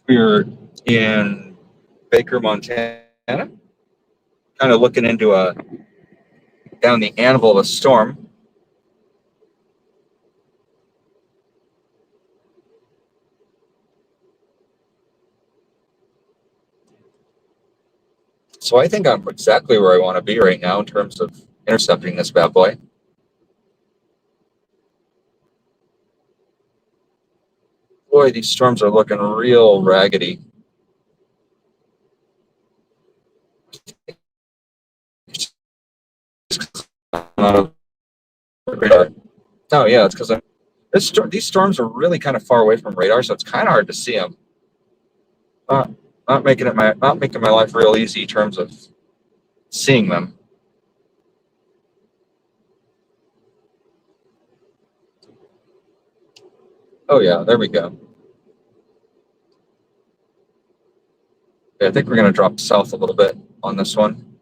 We're in Baker, Montana, kind of looking into down the anvil of a storm. So I think I'm exactly where I want to be right now in terms of intercepting this bad boy. Boy, these storms are looking real raggedy. Oh yeah, it's because these storms are really kind of far away from radar, so it's kind of hard to see them. Not making my life real easy in terms of seeing them. Oh yeah, there we go. Yeah, I think we're going to drop south a little bit on this one.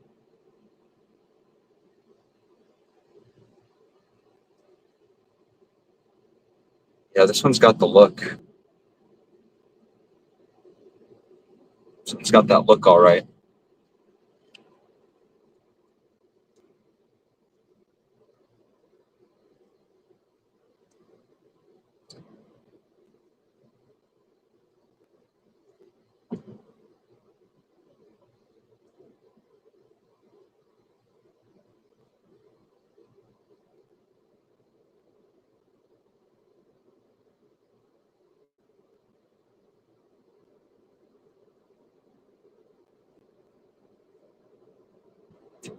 Yeah, this one's got the look. It's got that look all right.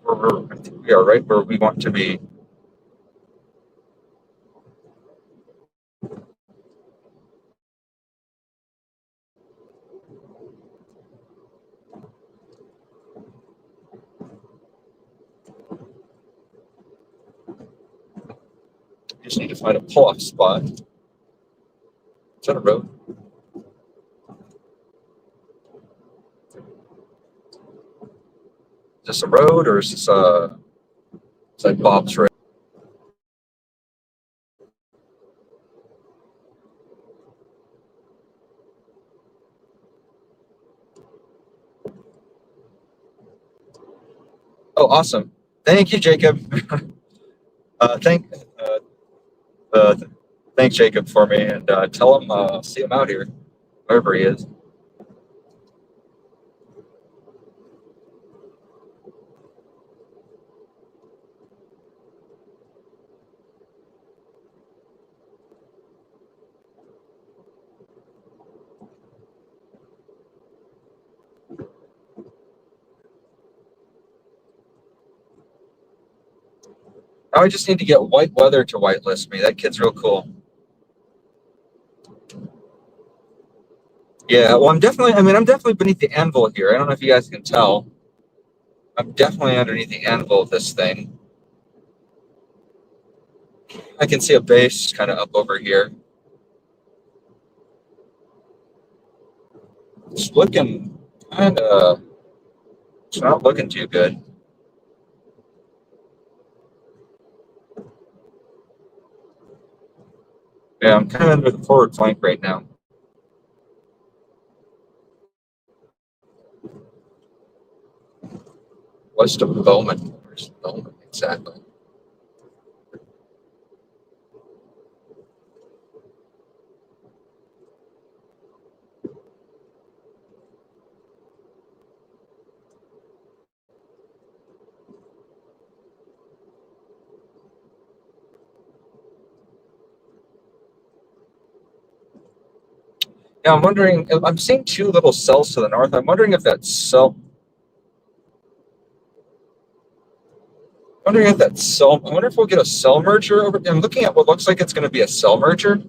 I think we are right where we want to be. Just need to find a pull-off spot. Is that a road? Is this a road or is this it's like Bob's Road? Oh, awesome! Thank you, Jacob. uh, thank, uh, uh, thanks, Jacob, for me, and tell him see him out here, wherever he is. Now I just need to get White Weather to whitelist me. That kid's real cool. Yeah, well, I'm definitely beneath the anvil here. I don't know if you guys can tell. I'm definitely underneath the anvil of this thing. I can see a base kind of up over here. It's looking kind of, it's not looking too good. Yeah, I'm kind of under the forward flank right now. West of Bowman. Where's Bowman exactly? Yeah, I'm wondering. I'm seeing two little cells to the north. I'm wondering if that cell. Wondering if that cell. I wonder if we'll get a cell merger over. I'm looking at what looks like it's going to be a cell merger.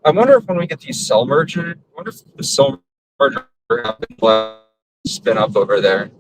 I wonder if when we get these cell merger, I wonder if the cell merger happens spin up over there.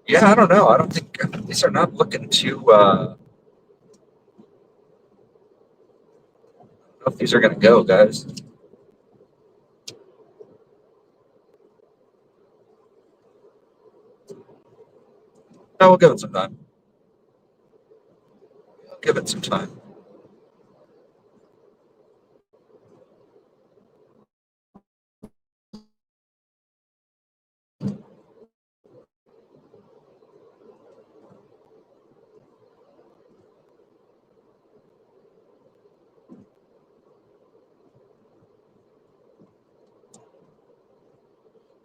Yeah, I don't know. I don't think these are not looking too. I don't know if these are going to go, guys. No, we'll give it some time. We'll give it some time.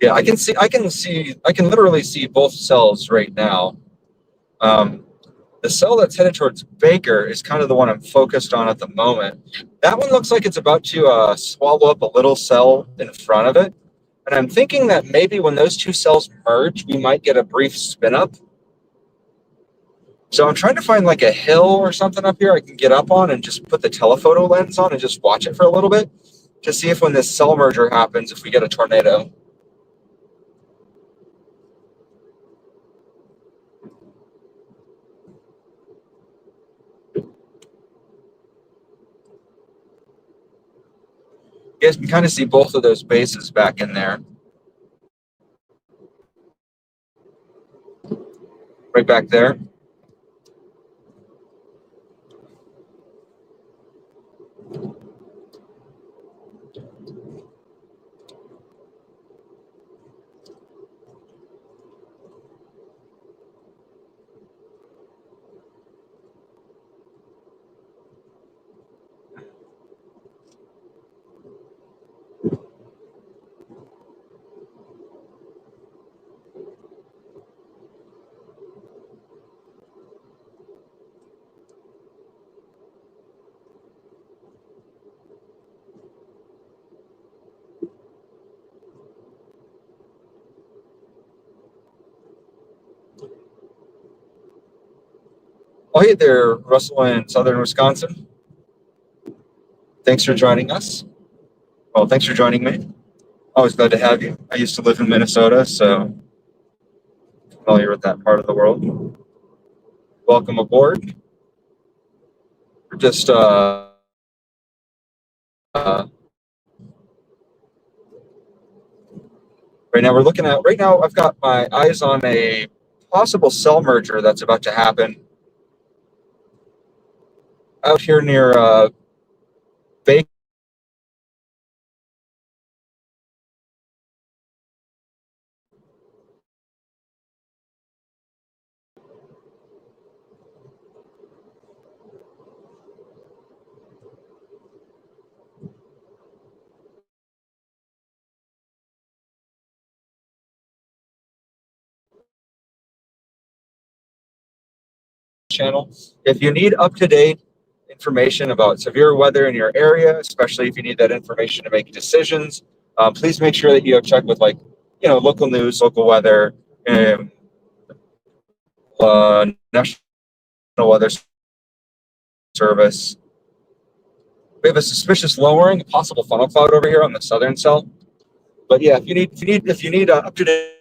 Yeah, I can literally see both cells right now. Um, the cell that's headed towards Baker is kind of the one I'm focused on at the moment. That one looks like it's about to swallow up a little cell in front of it. And I'm thinking that maybe when those two cells merge, we might get a brief spin up. So I'm trying to find like a hill or something up here I can get up on and just put the telephoto lens on and just watch it for a little bit to see if when this cell merger happens, if we get a tornado. You guys can kind of see both of those bases back in there. Right back there. Oh, hey there, Russell in southern Wisconsin. Thanks for joining us. Well, thanks for joining me. Always glad to have you. I used to live in Minnesota, so familiar with that part of the world. Welcome aboard. We're just uh, right now we're looking at right now. I've got my eyes on a possible cell merger that's about to happen out here near Bacon. Channel. If you need up-to-date information about severe weather in your area, especially if you need that information to make decisions, please make sure that you check with local news, local weather, and National Weather Service. We have a suspicious lowering, a possible funnel cloud over here on the southern cell. But yeah, if you need up-to-date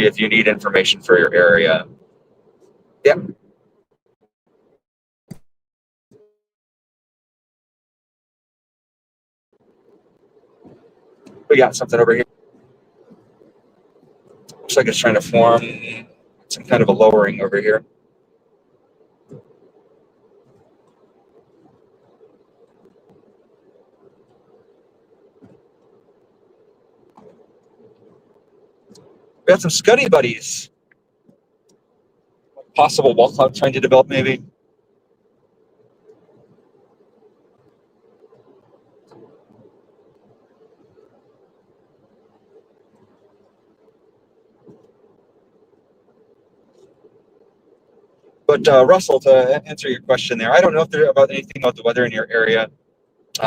if you need information for your area. Yeah. We got something over here. Looks like it's trying to form some kind of a lowering over here. We got some Scuddy buddies. Possible wall cloud trying to develop, maybe. But Russell, to answer your question there, I don't know if there's about anything about the weather in your area.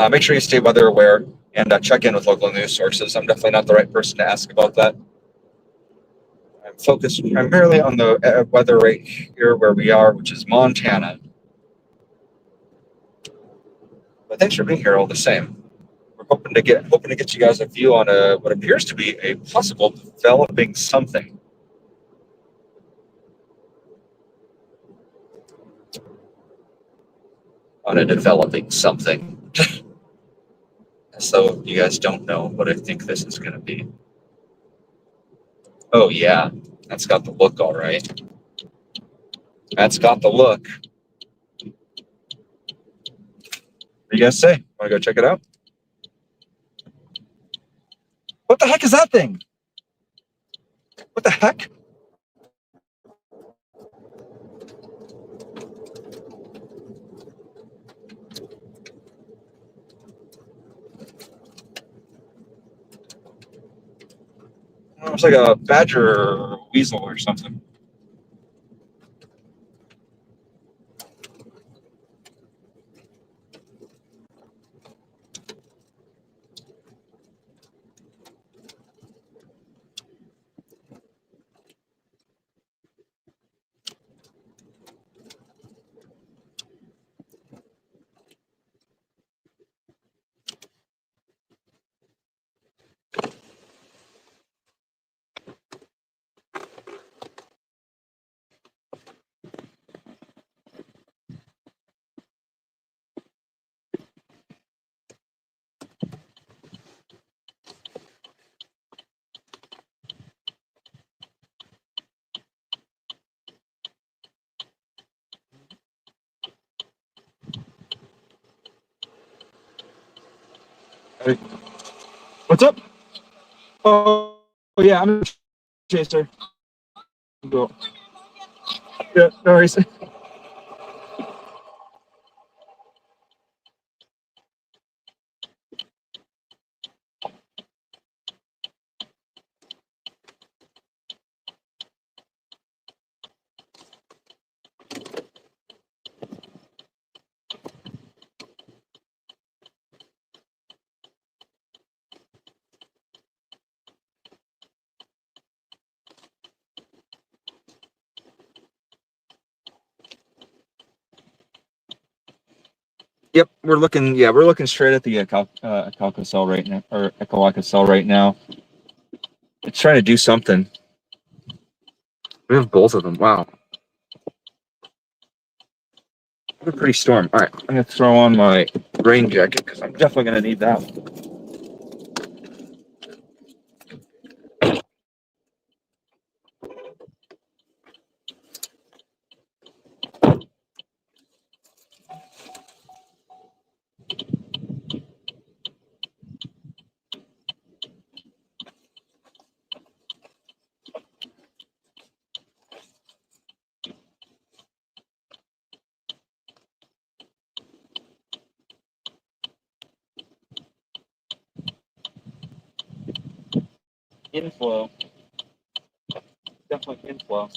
Make sure you stay weather aware and check in with local news sources. I'm definitely not the right person to ask about that. I'm focused primarily on the weather right here where we are, which is Montana. But thanks for being here all the same. We're hoping to get you guys a view on what appears to be a possible developing something. On a developing something. So you guys don't know what I think this is going to be. Oh yeah, that's got the look all right. That's got the look. What do you guys say? Want to go check it out? What the heck is that thing? What the heck? It looks like a badger or a weasel or something. Hey, what's up? Oh yeah, I'm a chaser. Cool. Yeah, no worries. Yep, we're looking. Yeah, we're looking straight at the Calca cell right now, or Echolaka cell right now. It's trying to do something. We have both of them. Wow, what a pretty storm. All right, I'm gonna throw on my rain jacket because I'm definitely gonna need that one. Inflow, definitely inflow.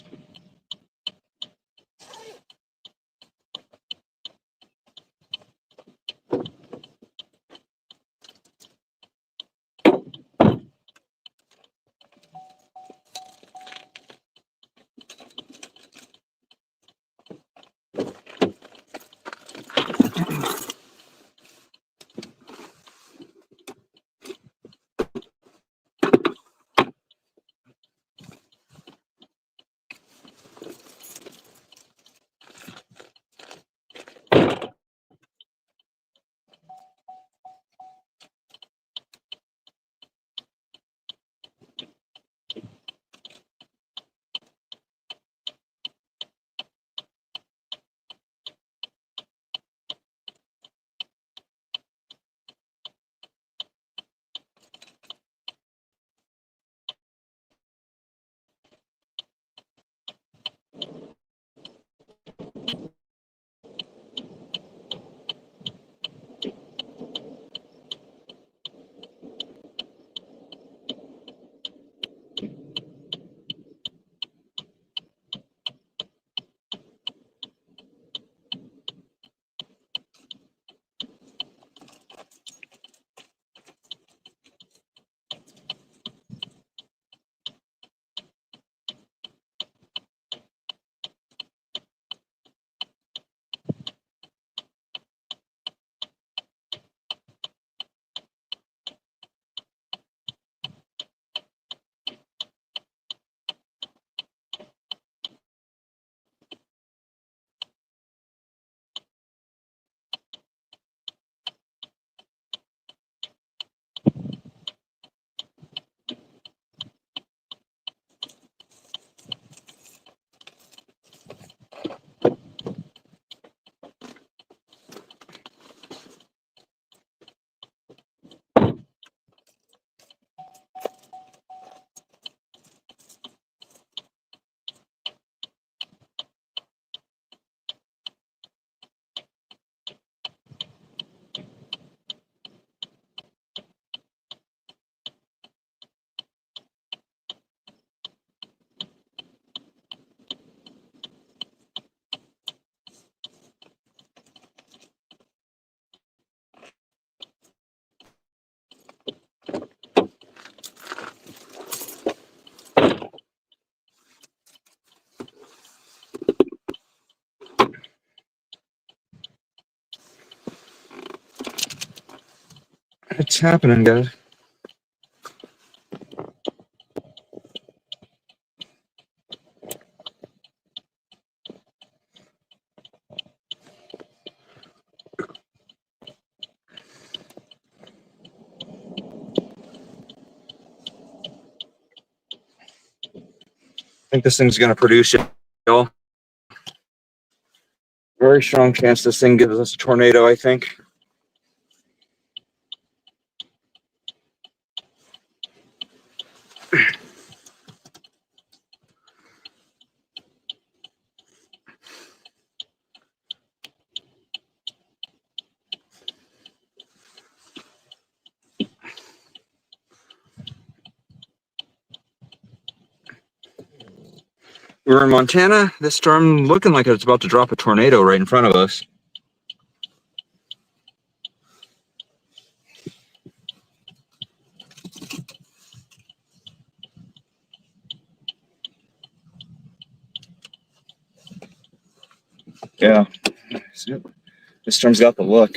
It's happening, guys. I think this thing's going to produce it. Very strong chance this thing gives us a tornado, I think. We're in Montana. This storm looking like it's about to drop a tornado right in front of us. Yeah. This storm's got the look.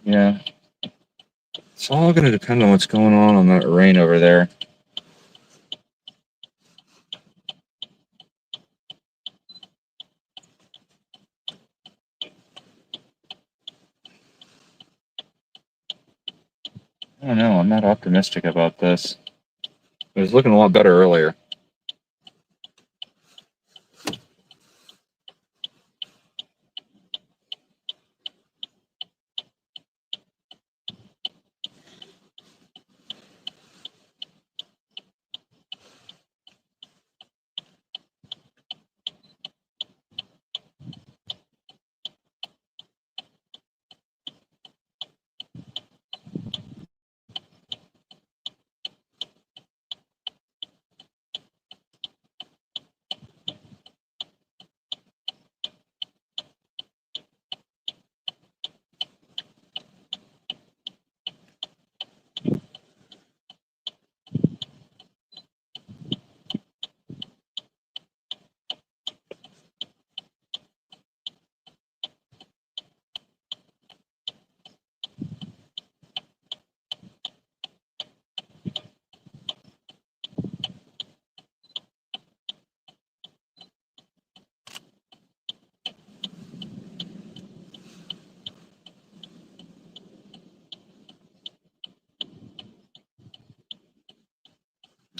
Yeah. It's all going to depend on what's going on that rain over there. I don't know. I'm not optimistic about this. It was looking a lot better earlier.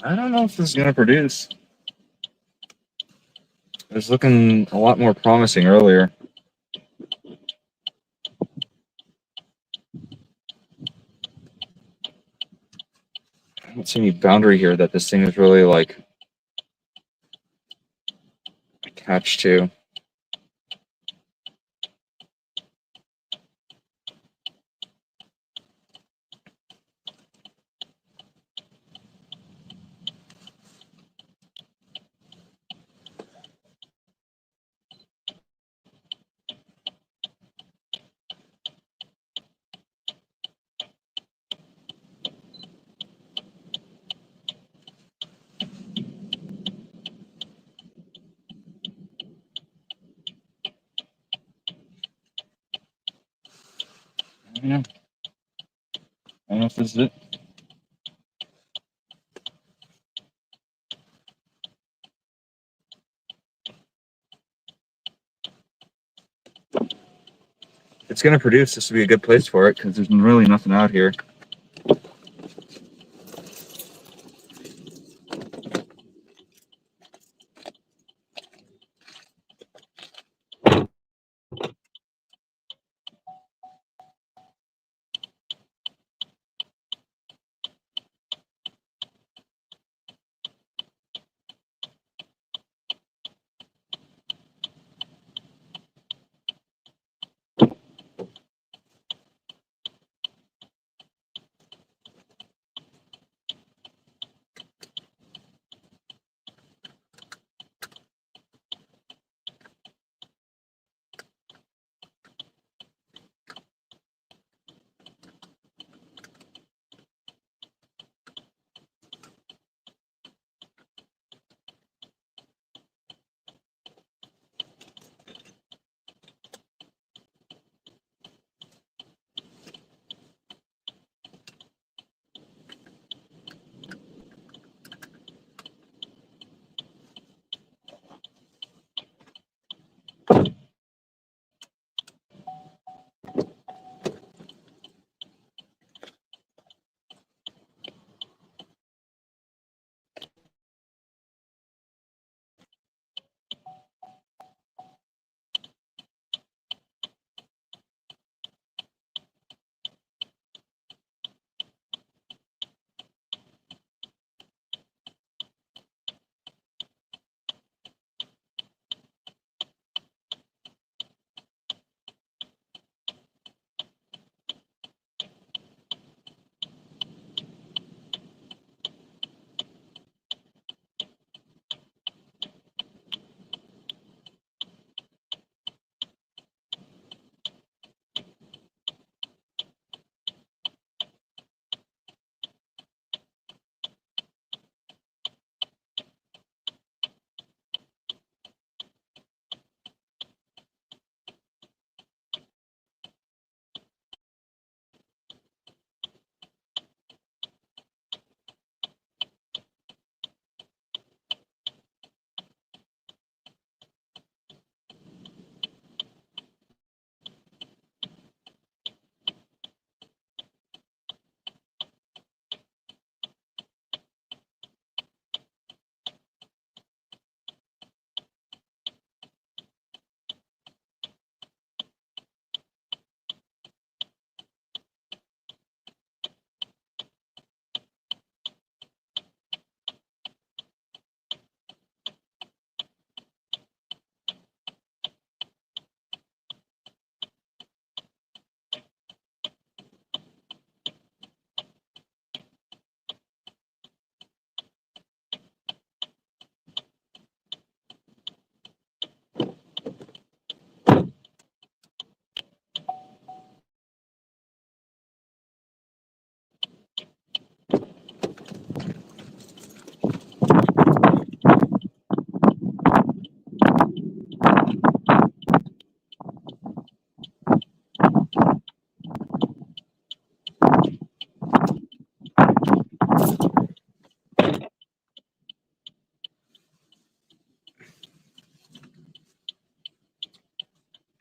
I don't know if this is going to produce. It was looking a lot more promising earlier. I don't see any boundary here that this thing is really like attached to. Yeah. I don't know if this is it. If it's going to produce, this would be a good place for it because there's really nothing out here.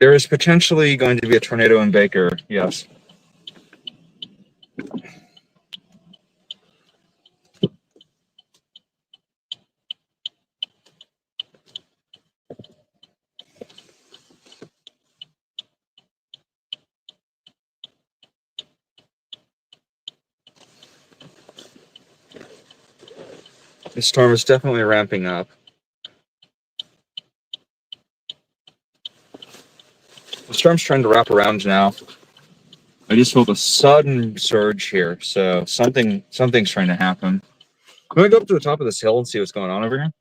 There is potentially going to be a tornado in Baker, yes. The storm is definitely ramping up. The storm's trying to wrap around now. I just felt a sudden surge here, so something's trying to happen. I'm gonna go up to the top of this hill and see what's going on over here.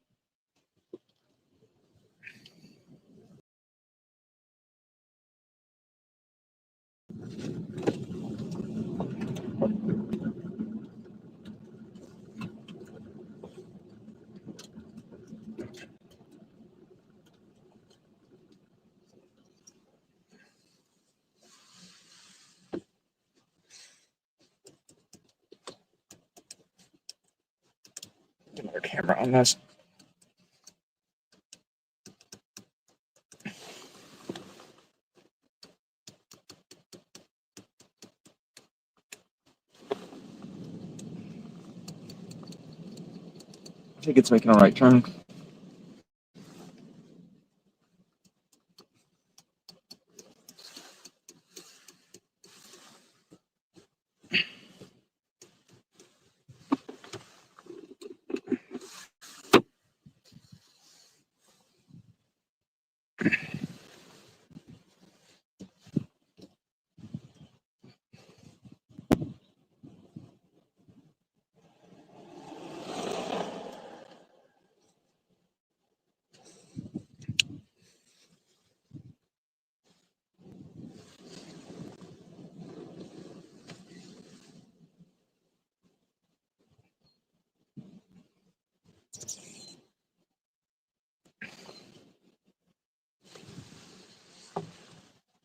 Get another camera on this. I think it's making a right turn.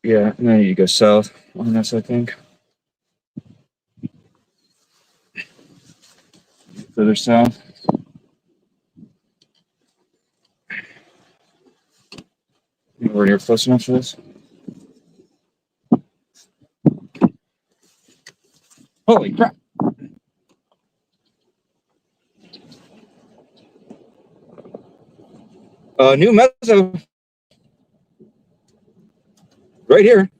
Yeah, and then you go south on this, I think. Further south. We're near close enough for this. Holy crap! New meso. Right here.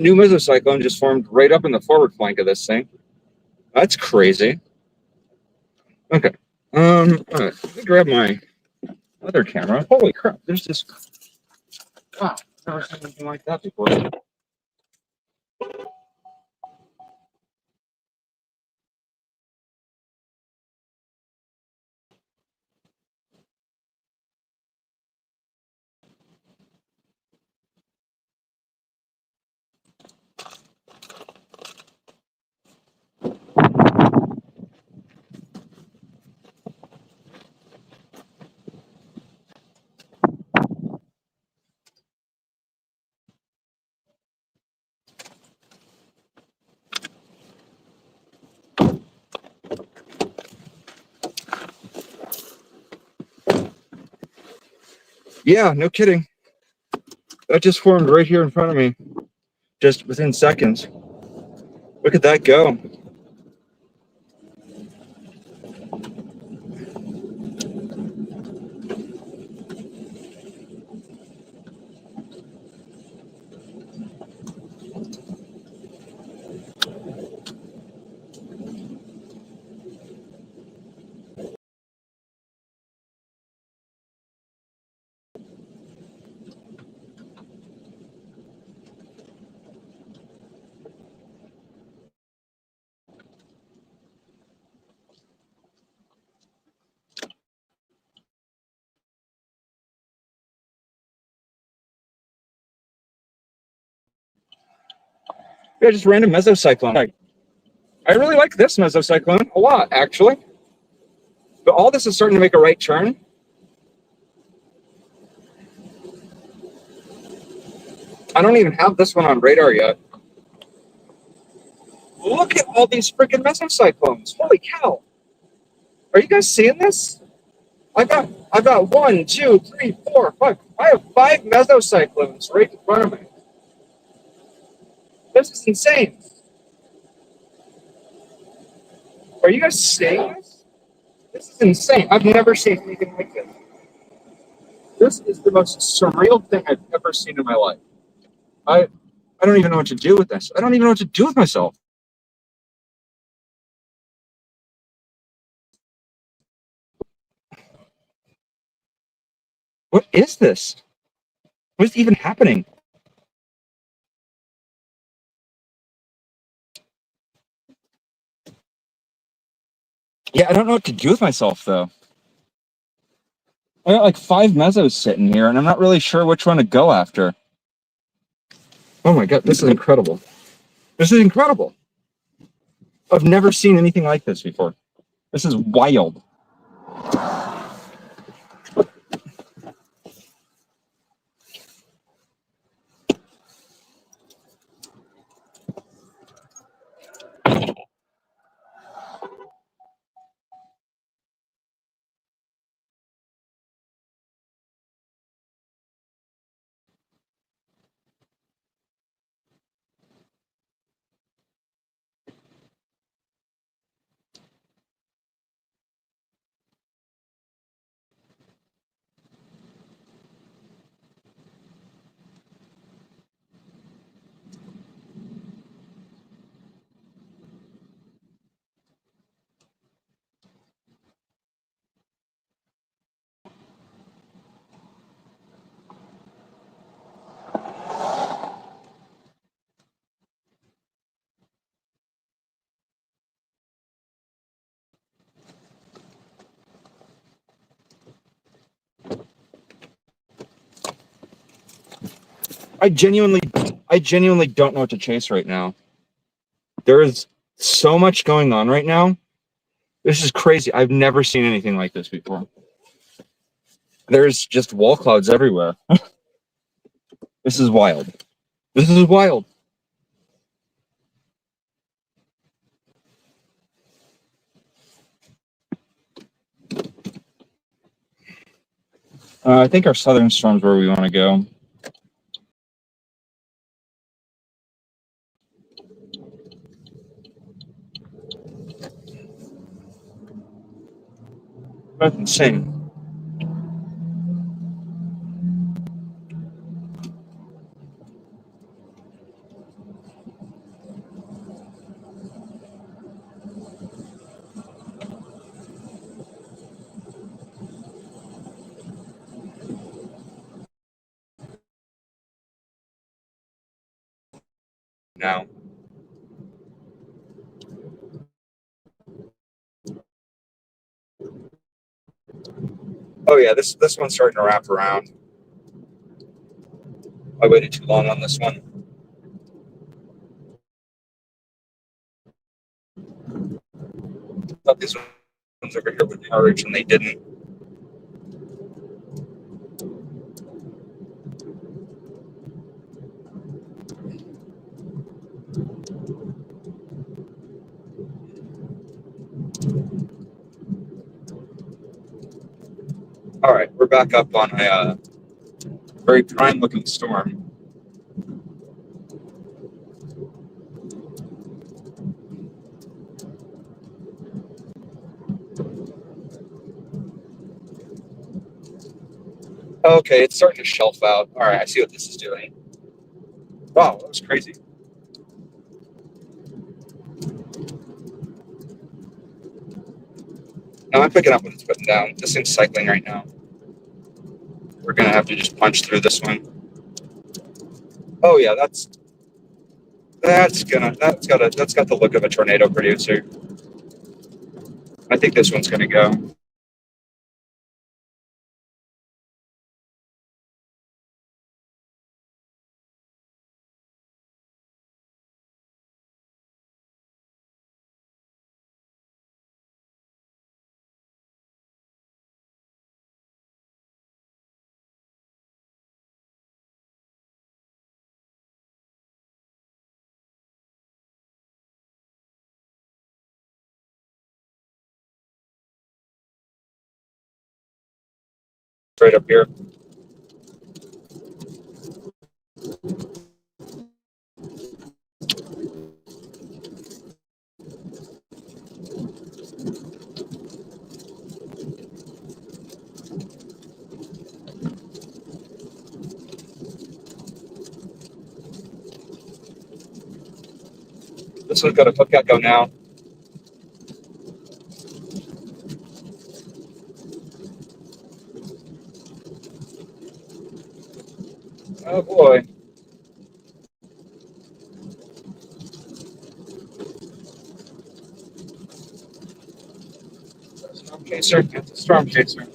New mesocyclone just formed right up in the forward flank of this thing. That's crazy. Okay. All right. Let me grab my other camera. Holy crap! There's this. Wow, I've never seen anything like that before. Yeah, no kidding. That just formed right here in front of me, just within seconds. Look at that go. Yeah, just random mesocyclone. I really like this mesocyclone a lot, actually. But all this is starting to make a right turn. I don't even have this one on radar yet. Look at all these freaking mesocyclones. Holy cow. Are you guys seeing this? I got I've got 1, 2, 3, 4, 5. I have 5 mesocyclones right in front of me. This is insane. Are you guys seeing this? This is insane. I've never seen anything like this. This is the most surreal thing I've ever seen in my life. I I don't even know what to do with this. I don't even know what to do with myself. What is this? What is even happening? Yeah, I don't know what to do with myself though. I got like 5 mesos sitting here, and I'm not really sure which one to go after. Oh my god, this is incredible. This is incredible. I've never seen anything like this before. This is wild. I genuinely I genuinely don't know what to chase right now. There is so much going on right now. This is crazy. I've never seen anything like this before. There's just wall clouds everywhere. This is wild. This is wild. I think our southern storm's where we want to go. That's insane. Now. Oh yeah, this one's starting to wrap around. I waited too long on this one. I thought these ones over here would merge, and they didn't. All right, we're back up on a very prime-looking storm. Okay, it's starting to shelf out. All right, I see what this is doing. Wow, that was crazy. Now I'm picking up what it's putting down. This thing's cycling right now. We're gonna have to just punch through this one. Oh yeah, that's got the look of a tornado producer. I think this one's gonna go. right up here. This one's got a hook echo now. Oh boy. Storm chaser. It's a storm chaser.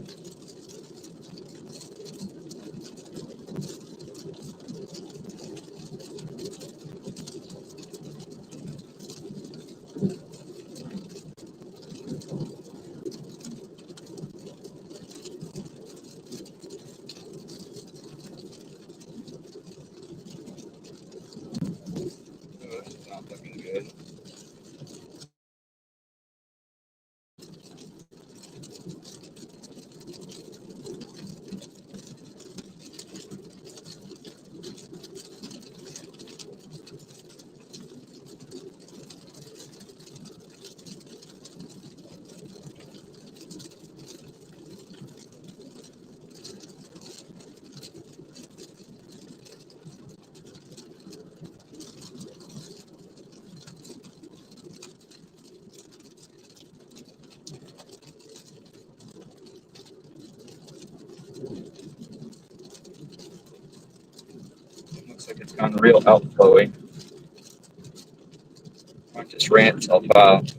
Oh, this is not looking good. Looks like it's gone real outflowy. Might just ran itself out.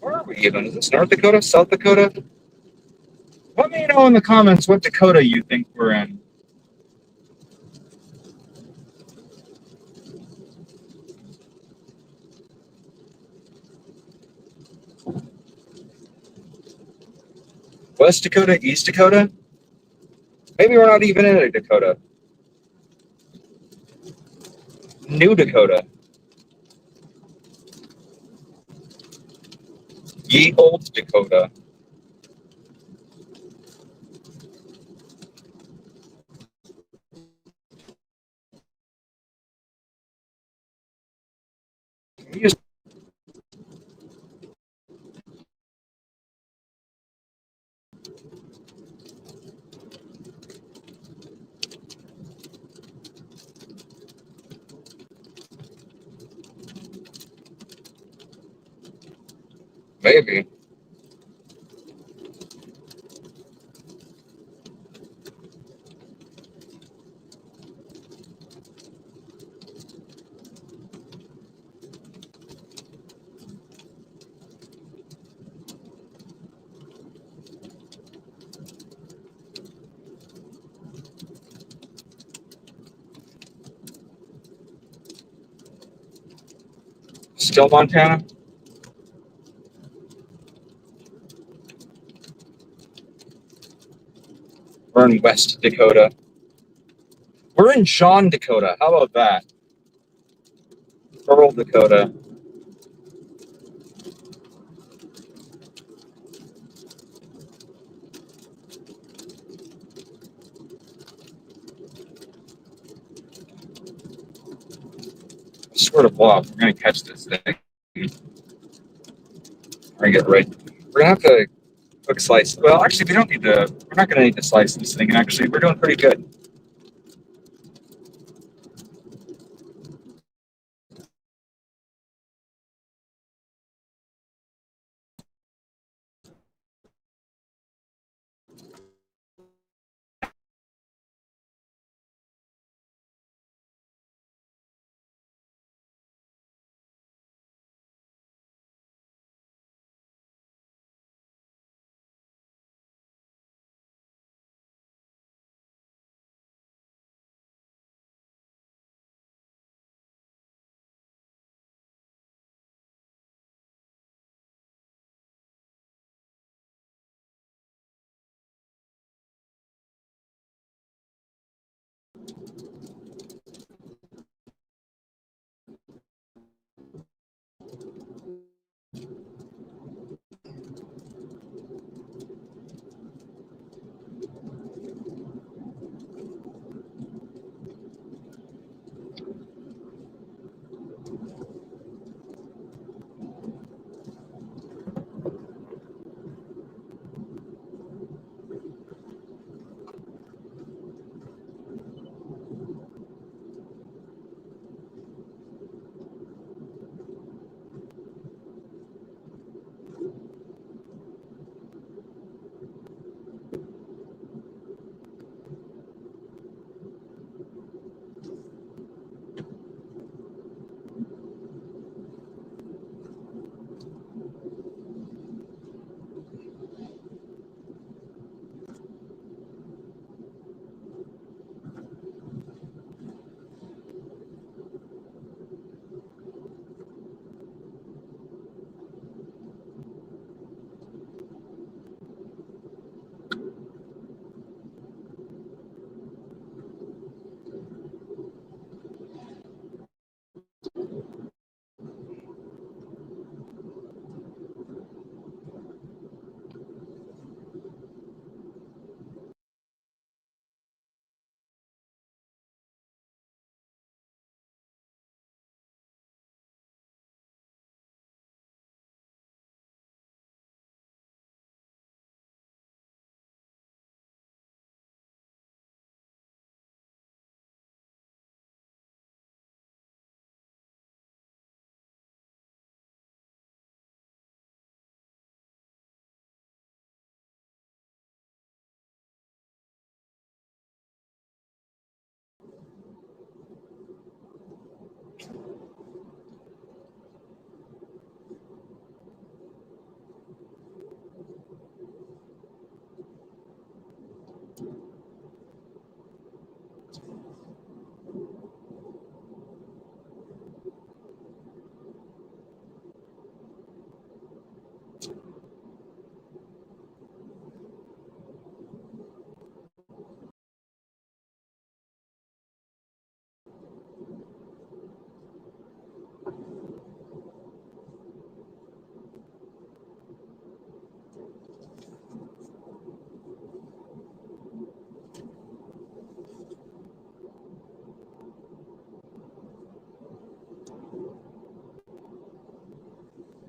Where are we even? Is this North Dakota? South Dakota? Let me know in the comments what Dakota you think we're in. West Dakota, East Dakota? Maybe we're not even in a Dakota. New Dakota. Ye Old Dakota. Maybe. Still Montana? We're in West Dakota. We're in John Dakota. How about that? Rural Dakota. I swear to bluff, we're going to catch this thing. We're going to get right. We're going to have to quick slice. Well, actually, we don't need to. We're not going to need to slice this thing. Actually, we're doing pretty good.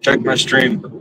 Check my stream.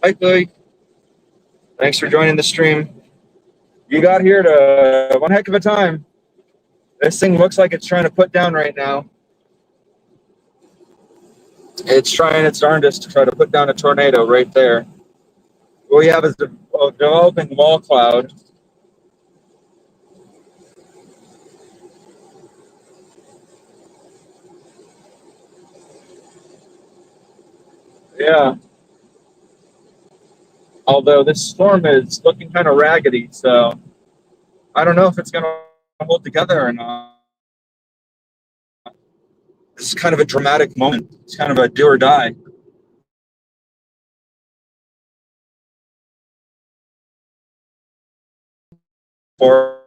Hi, Chloe. Thanks for joining the stream. You got here to one heck of a time. This thing looks like it's trying to put down right now. It's trying its darndest to try to put down a tornado right there. What we have is a developing wall cloud. Yeah. Although this storm is looking kind of raggedy, so I don't know if it's going to hold together or not. This is kind of a dramatic moment. It's kind of a do or die. For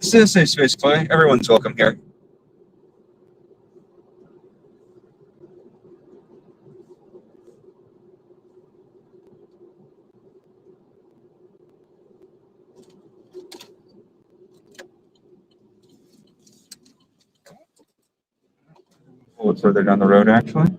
this is a safe space, Clay. Everyone's welcome here. A little further down the road, actually.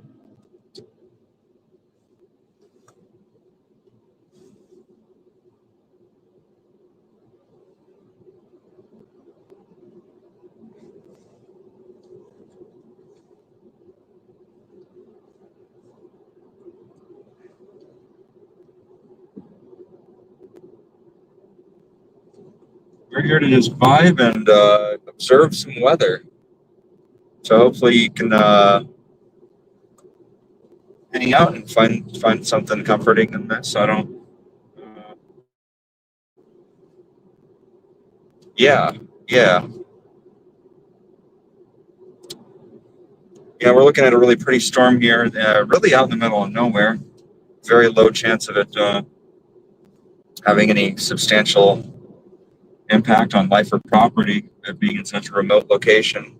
we're here to just vibe and observe some weather. So hopefully you can hang out and find something comforting in this. I don't. Uh, yeah, yeah, yeah. We're looking at a really pretty storm here, really out in the middle of nowhere. Very low chance of it having any substantial impact on life or property, being in such a remote location.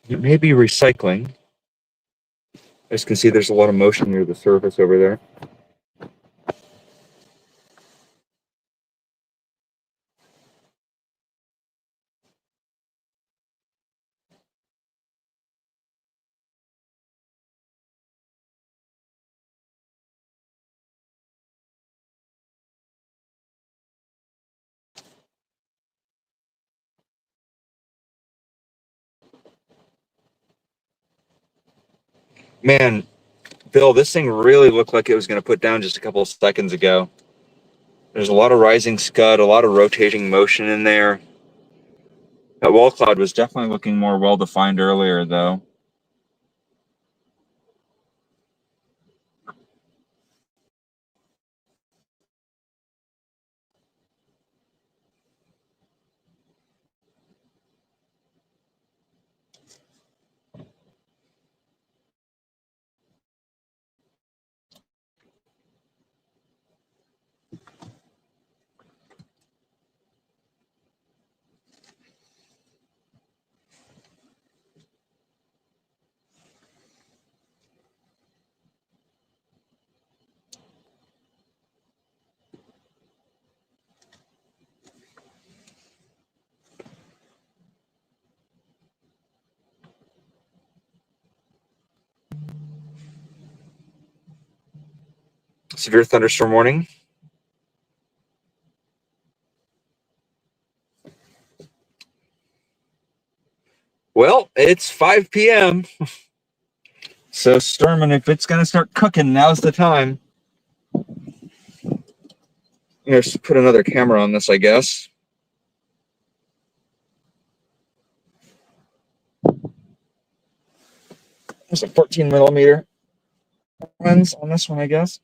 It may be recycling. As you can see, there's a lot of motion near the surface over there. Man, Bill, this thing really looked like it was going to put down just a couple of seconds ago. There's a lot of rising scud, a lot of rotating motion in there. That wall cloud was definitely looking more well-defined earlier, though. Severe thunderstorm warning. Well, it's 5 p.m. So, storming, if it's going to start cooking, now's the time. Just put another camera on this, I guess. There's a 14 millimeter lens on this one, I guess.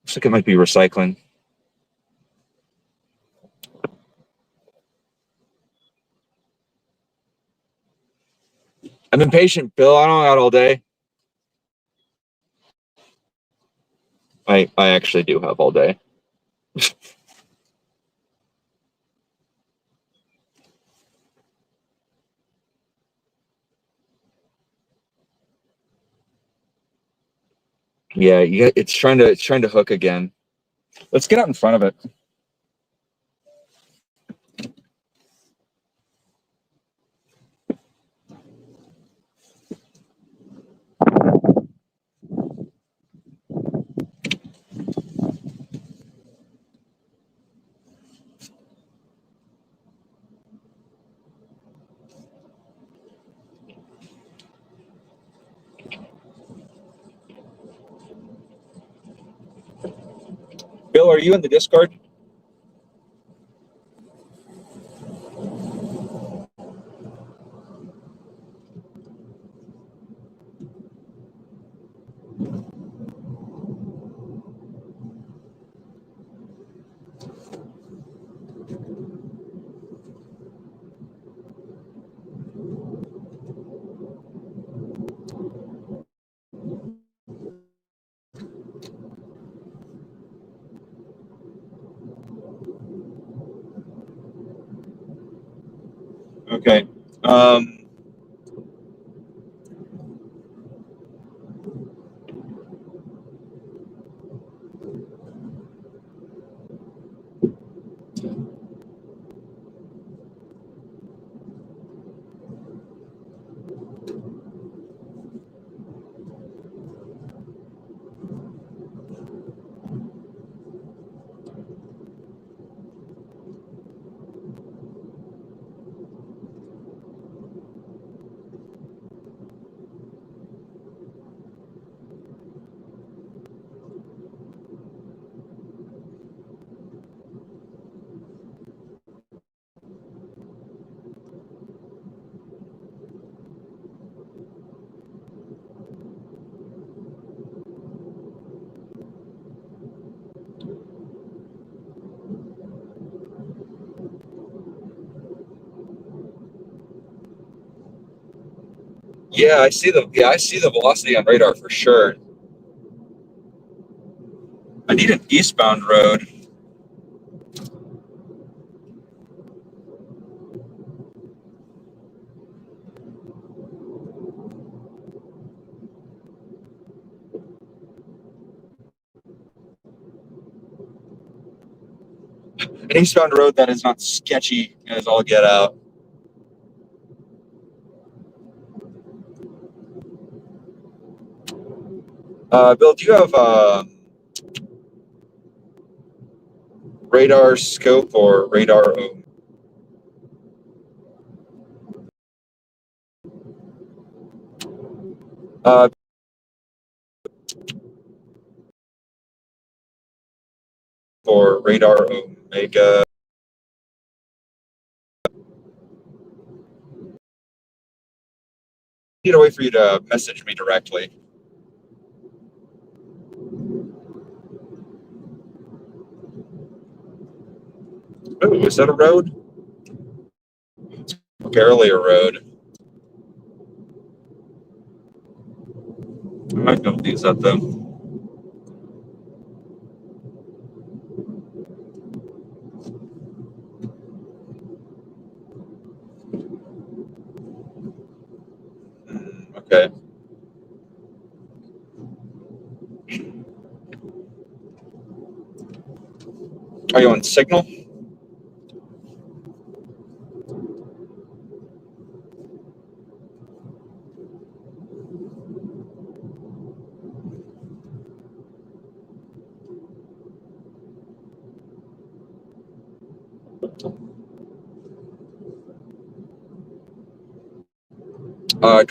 Looks like it might be recycling. I'm impatient, Bill. I don't got all day. I actually do have all day. Yeah, it's trying to hook again. Let's get out in front of it. Bill, are you in the Discord? Okay. Yeah, I see the velocity on radar for sure. I need an eastbound road. An eastbound road that is not sketchy as all get out. Bill, do you have radar scope or radar ohm? Uh, for radar omega. I need a way for you to message me directly. Oh, is that a road? It's barely a road. I might be able to use that though. Okay. Are you on signal?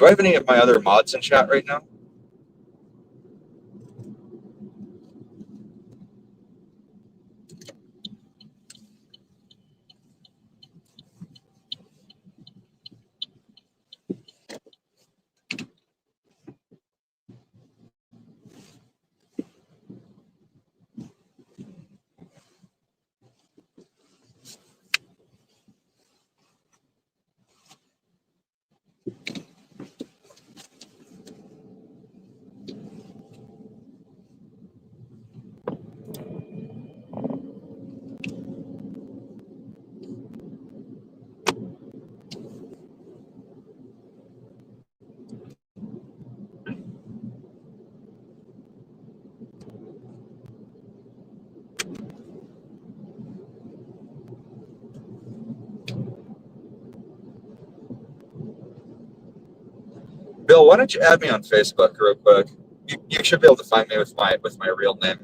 Do I have any of my other mods in chat right now? Bill, why don't you add me on Facebook real quick? You should be able to find me with my real name.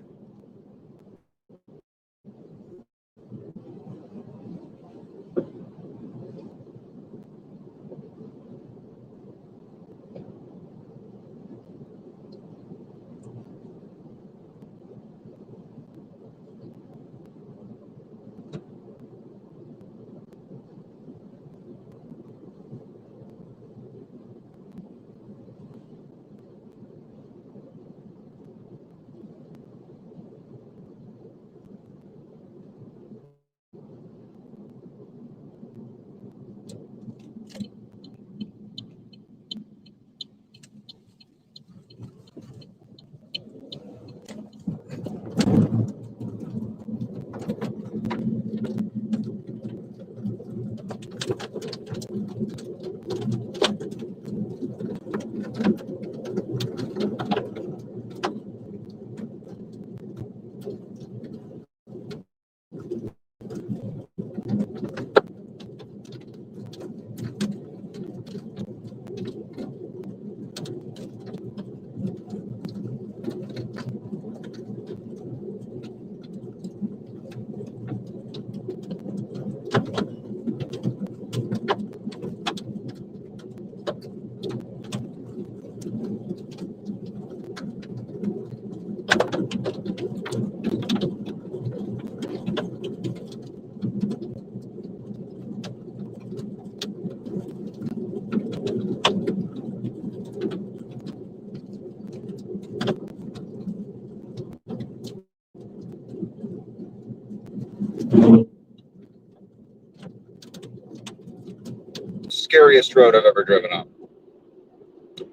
Scariest road I've ever driven on.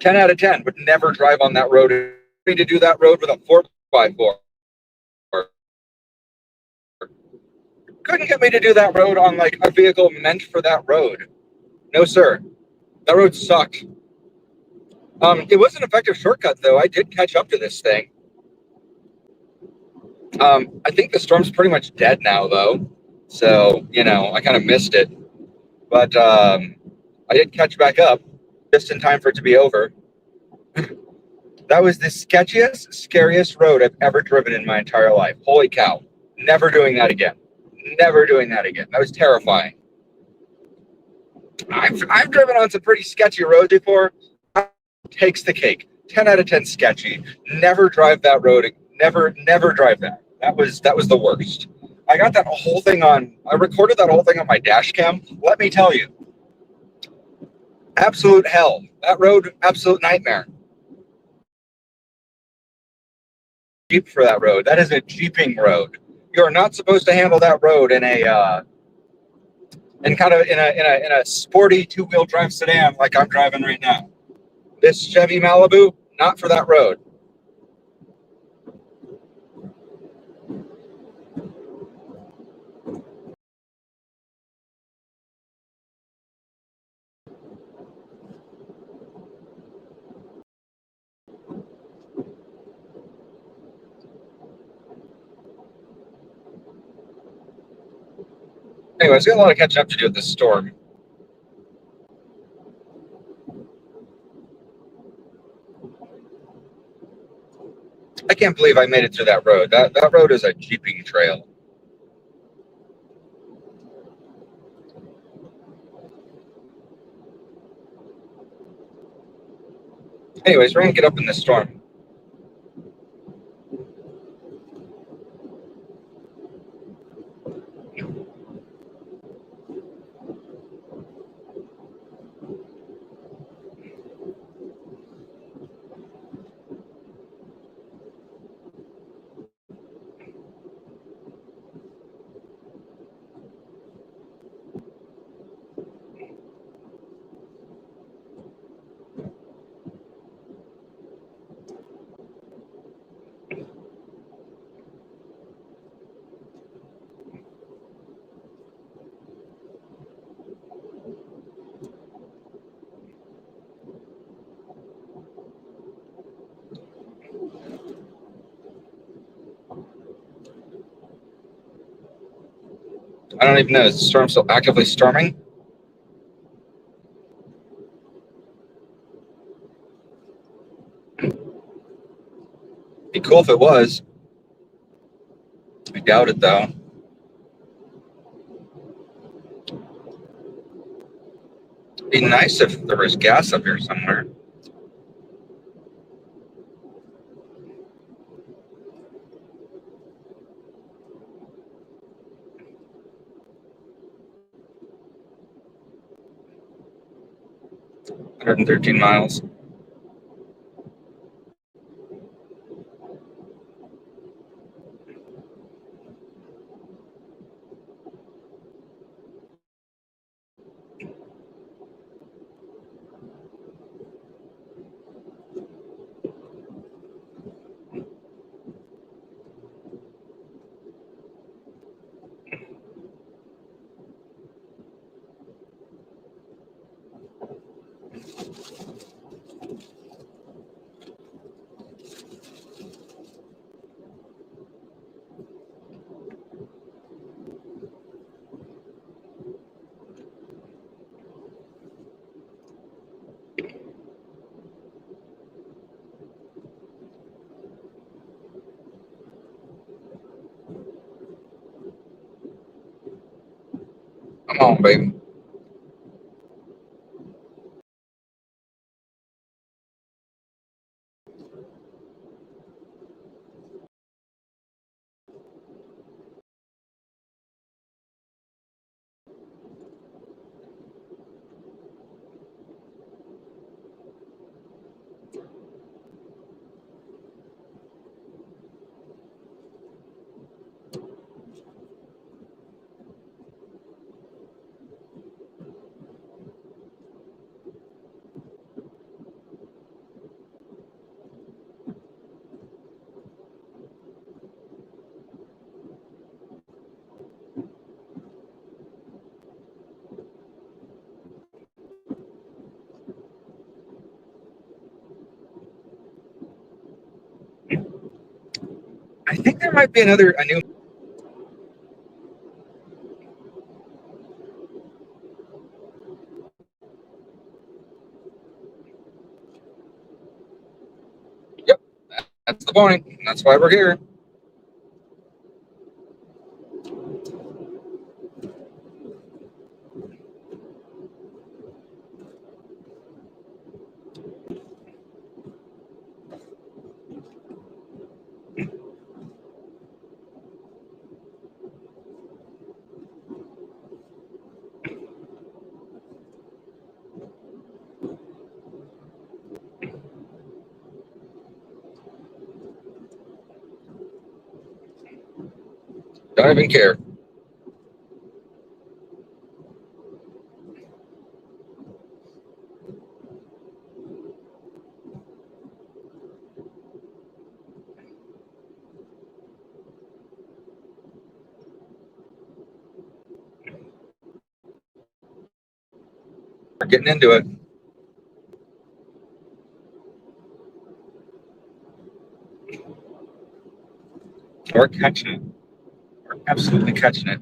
10 out of 10. Would never drive on that road. To do that road with a 4x4. Couldn't get me to do that road on like a vehicle meant for that road. No, sir. That road sucked. It was an effective shortcut, though. I did catch up to this thing. I think the storm's pretty much dead now, though. So, I kind of missed it. But I did catch back up just in time for it to be over. That was the sketchiest, scariest road I've ever driven in my entire life. Holy cow. Never doing that again. Never doing that again. That was terrifying. I've driven on some pretty sketchy roads before. Takes the cake. 10 out of 10 sketchy. Never drive that road. Never drive that. That was the worst. I got that whole thing I recorded that whole thing on my dash cam. Let me tell you. Absolute hell. That road, absolute nightmare. Jeep for that road. That is a jeeping road. You are not supposed to handle that road in a sporty two-wheel drive sedan like I'm driving right now. This Chevy Malibu, not for that road. Anyways, got a lot of catching up to do with this storm. I can't believe I made it through that road. That road is a jeeping trail. Anyways, we're gonna get up in this storm. I don't even know. Is the storm still actively storming? Be cool if it was. I doubt it, though. Be nice if there was gas up here somewhere. – 113 miles. Come on, baby. I think there might be a new. Yep, that's the point. That's why we're here. Don't even care. We're getting into it. We're catching it. We're absolutely catching it.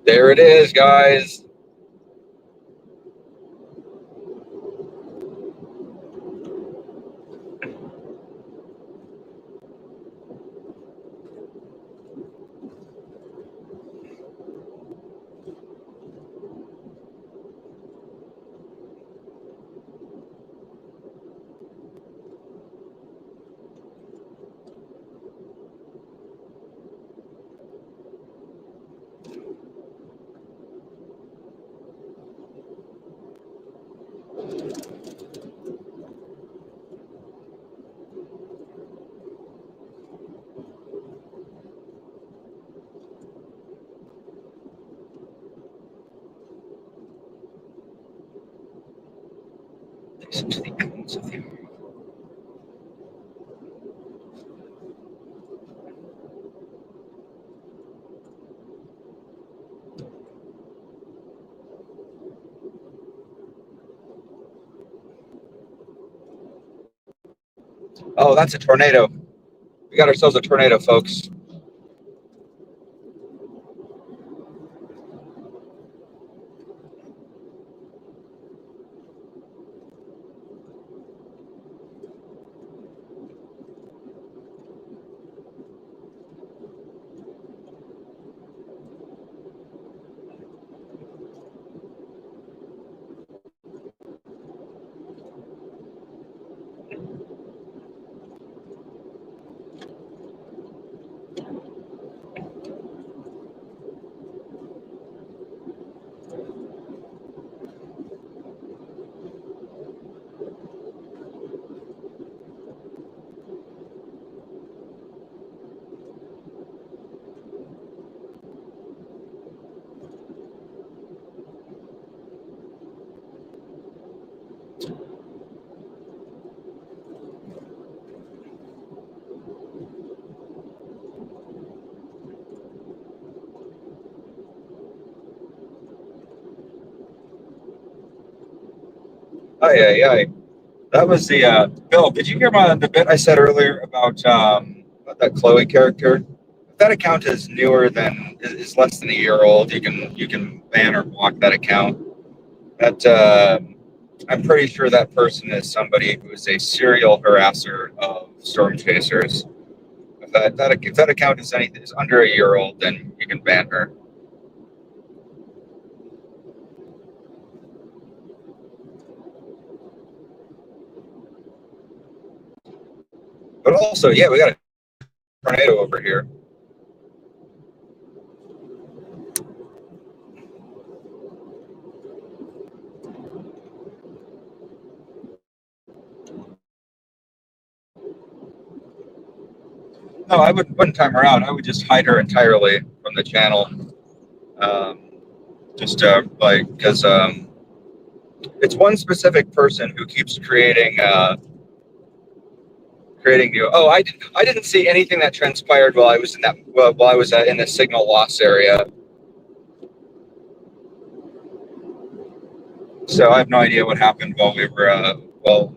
There it is, guys. Listen to the echoes of the Oh, that's a tornado. We got ourselves a tornado, folks. Aye. That was the Bill. Did you hear the bit I said earlier about that Chloe character? If that account is newer than is less than a year old, you can ban or block that account. That I'm pretty sure that person is somebody who is a serial harasser of storm chasers. If that account is under a year old, then you can ban her. But also, yeah, we got a tornado over here. No, I wouldn't time her out. I would just hide her entirely from the channel. Um, just like because it's one specific person who keeps creating new. Oh, I didn't see anything that transpired while I was in that while I was in the signal loss area. So I have no idea what happened while we were well.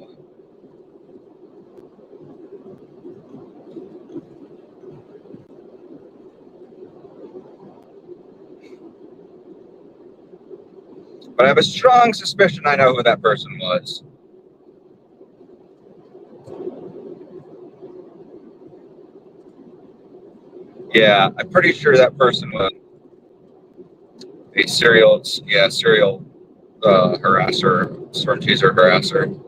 But I have a strong suspicion I know who that person was. Yeah, I'm pretty sure that person was a serial harasser, storm chaser harasser.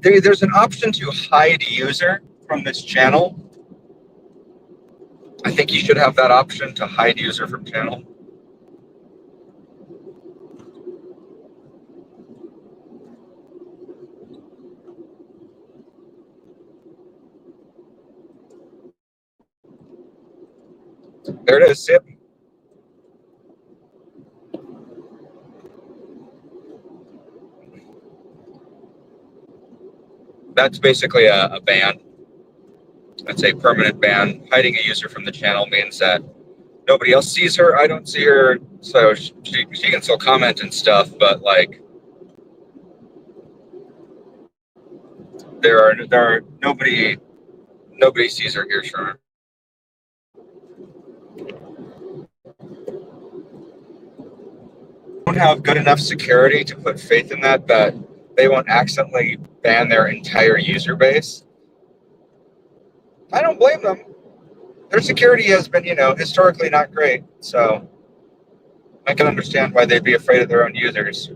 There's an option to hide user from this channel. I think you should have that option to hide user from channel. There it is. Yep. That's basically a ban. That's a permanent ban. Hiding a user from the channel means that nobody else sees her. I don't see her, so she can still comment and stuff. But like, there are nobody sees or hears from her. Don't have good enough security to put faith in that they won't accidentally ban their entire user base. I don't blame them. Their security has been, historically not great. So I can understand why they'd be afraid of their own users.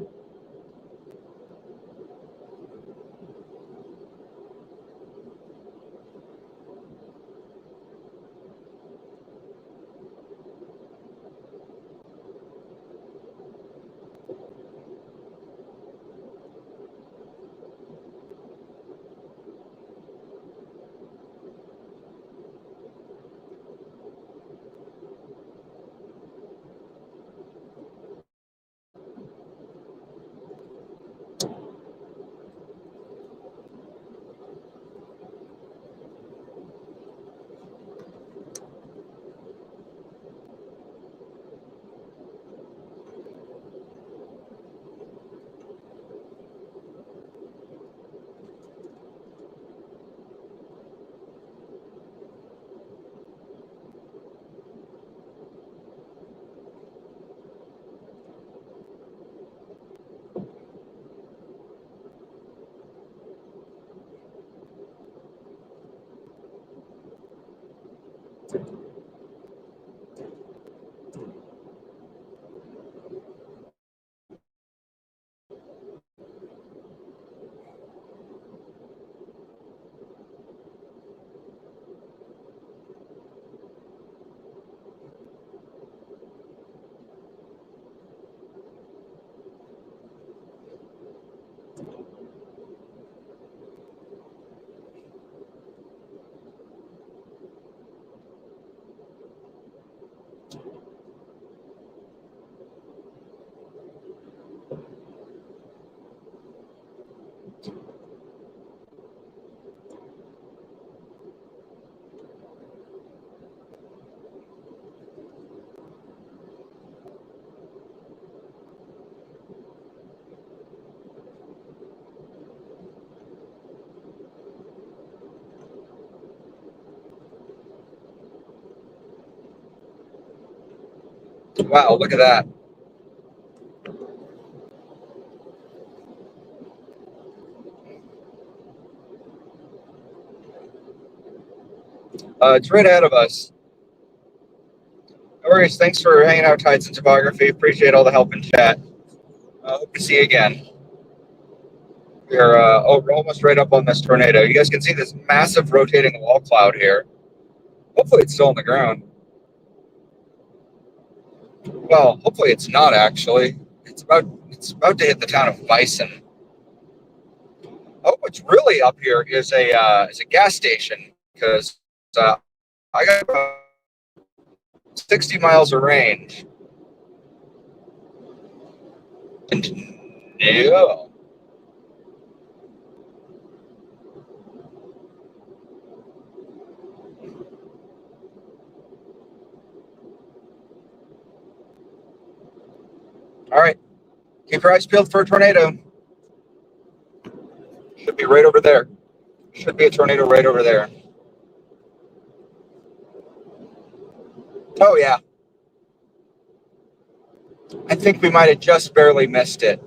Wow, look at that. It's right ahead of us. No worries. Thanks for hanging out, Tides and Topography. Appreciate all the help in chat. Hope to see you again. We're almost right up on this tornado. You guys can see this massive rotating wall cloud here. Hopefully it's still on the ground. Well, hopefully it's not actually. It's about to hit the town of Bison. Oh, what's really up here is a gas station because I got about 60 miles of range. And no. All right. Keep your eyes peeled for a tornado. Should be right over there. Should be a tornado right over there. Oh, yeah. I think we might have just barely missed it.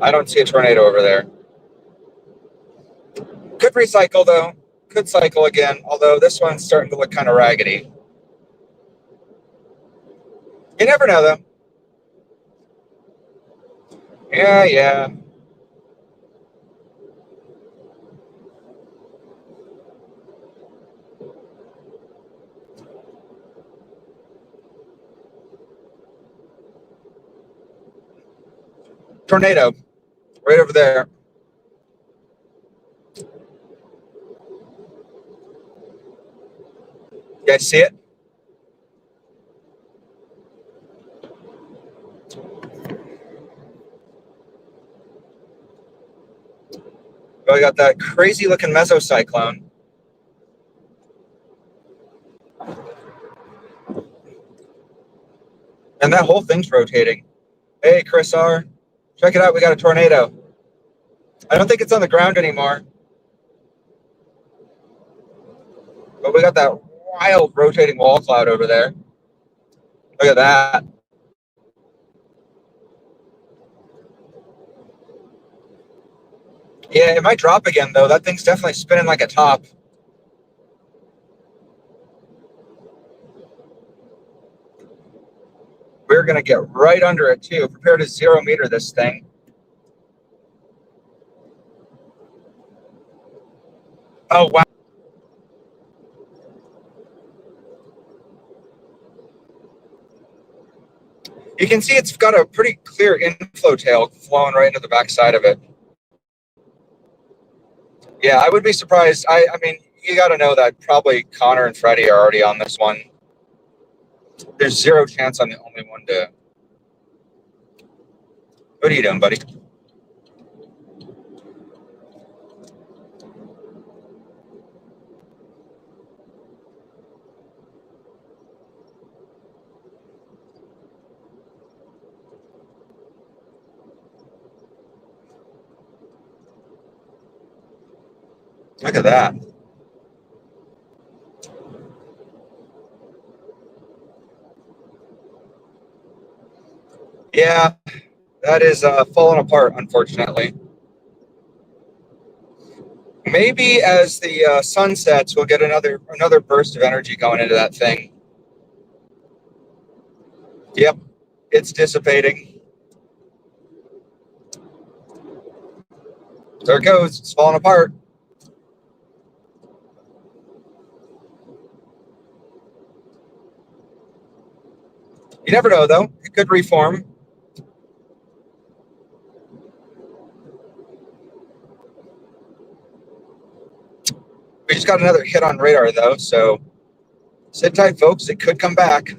I don't see a tornado over there. Could recycle, though. Could cycle again, although this one's starting to look kind of raggedy. You never know, though. Yeah. Tornado. Right over there. You guys see it? We got that crazy looking mesocyclone. And that whole thing's rotating. Hey, Chris R. Check it out. We got a tornado. I don't think it's on the ground anymore. But we got that wild rotating wall cloud over there. Look at that. Yeah, it might drop again, though. That thing's definitely spinning like a top. We're going to get right under it, too. Prepare to 0 meter this thing. Oh, wow. You can see it's got a pretty clear inflow tail flowing right into the backside of it. Yeah, I would be surprised. I mean, you got to know that probably Connor and Freddie are already on this one. There's zero chance I'm the only one to. What are you doing, buddy? Look at that. Yeah, that is falling apart, unfortunately. Maybe as the sun sets, we'll get another burst of energy going into that thing. Yep, it's dissipating. There it goes. It's falling apart. You never know, though. It could reform. We just got another hit on radar, though, so sit tight, folks. It could come back.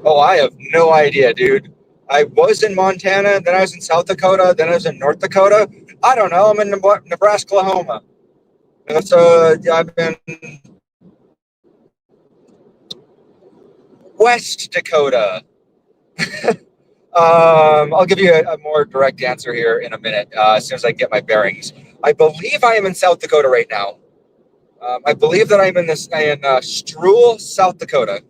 Oh, I have no idea, dude. I was in Montana, then I was in South Dakota, then I was in North Dakota. I don't know. I'm in Nebraska, Oklahoma. So I've been West Dakota. I'll give you a more direct answer here in a minute as soon as I get my bearings. I believe I am in South Dakota right now. I believe that I'm in Struhl, South Dakota.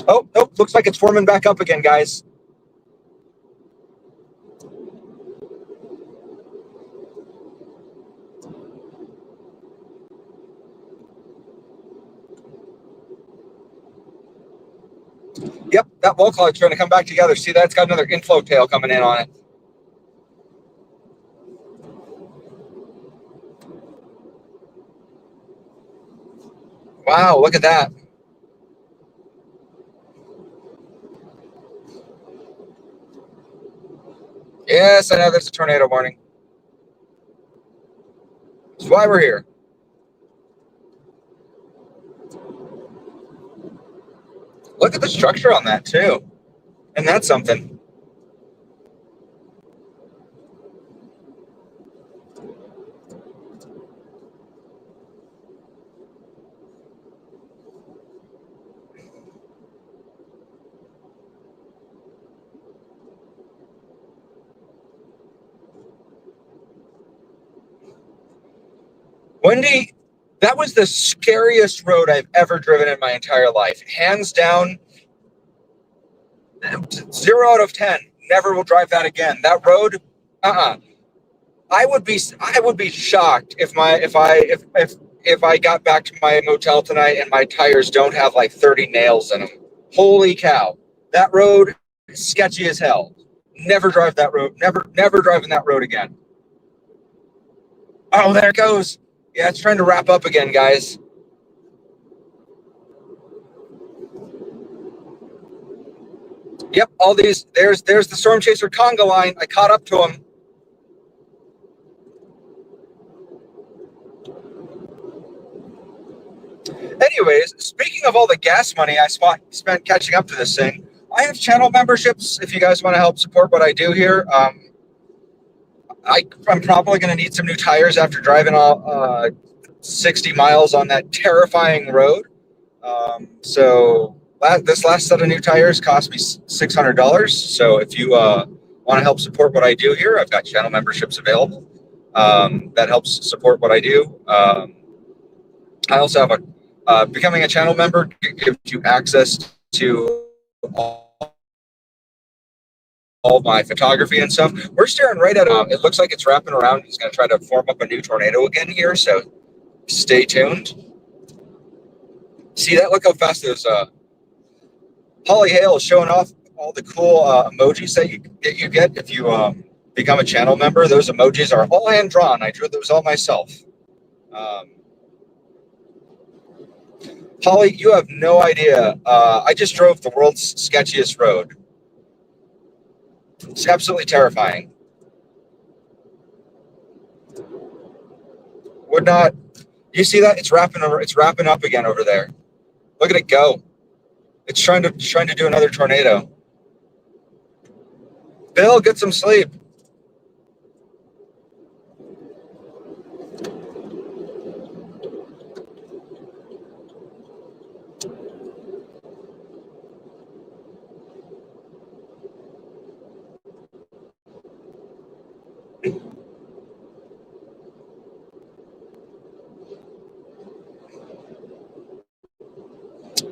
Oh, nope. Looks like it's forming back up again, guys. Yep, that wall cloud's trying to come back together. See, that's got another inflow tail coming in on it. Wow, look at that. Yes, I know there's a tornado warning. That's why we're here. Look at the structure on that, too. And that's something. Wendy, that was the scariest road I've ever driven in my entire life. Hands down, 0 out of 10. Never will drive that again. That road, I would be shocked if I got back to my motel tonight and my tires don't have like 30 nails in them. Holy cow. That road is sketchy as hell. Never drive that road. Never driving that road again. Oh, there it goes. Yeah, it's trying to wrap up again, guys. Yep, all these. There's the Storm Chaser conga line. I caught up to him. Anyways, speaking of all the gas money I spent catching up to this thing, I have channel memberships. If you guys want to help support what I do here, I'm probably going to need some new tires after driving all 60 miles on that terrifying road. So this last set of new tires cost me $600. So if you want to help support what I do here, I've got channel memberships available. That helps support what I do. I also have becoming a channel member gives you access to all my photography and stuff. We're staring right at it looks like it's wrapping around. He's going to try to form up a new tornado again here. So stay tuned. See that? Look how fast those Holly Hale is showing off all the cool emojis that you get if you become a channel member. Those emojis are all hand drawn. I drew those all myself. Holly, you have no idea. I just drove the world's sketchiest road. It's absolutely terrifying. Would not. You see that? It's wrapping over. It's wrapping up again over there. Look at it go. It's trying to do another tornado. Bill, get some sleep.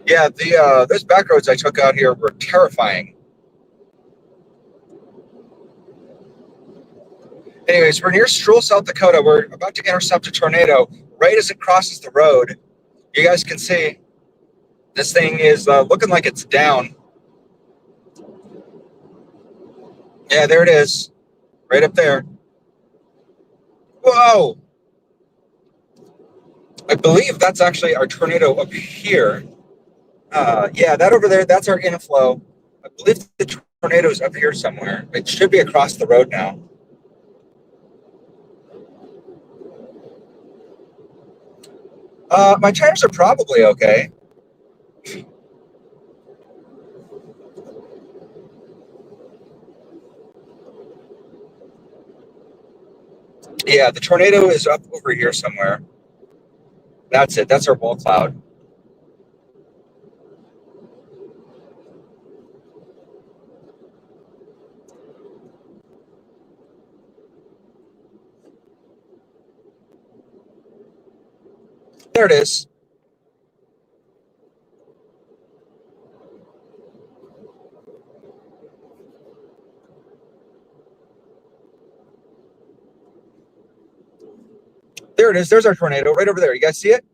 Yeah, those back roads I took out here were terrifying. Anyways, we're near Struhl, South Dakota. We're about to intercept a tornado. Right as it crosses the road, you guys can see this thing is looking like it's down. Yeah, there it is. Right up there. Whoa! I believe that's actually our tornado up here. Yeah, that over there, that's our inflow. I believe the tornado's up here somewhere. It should be across the road now. My tires are probably okay. Yeah, the tornado is up over here somewhere. That's it. That's our wall cloud. There it is. There it is. There's our tornado right over there. You guys see it?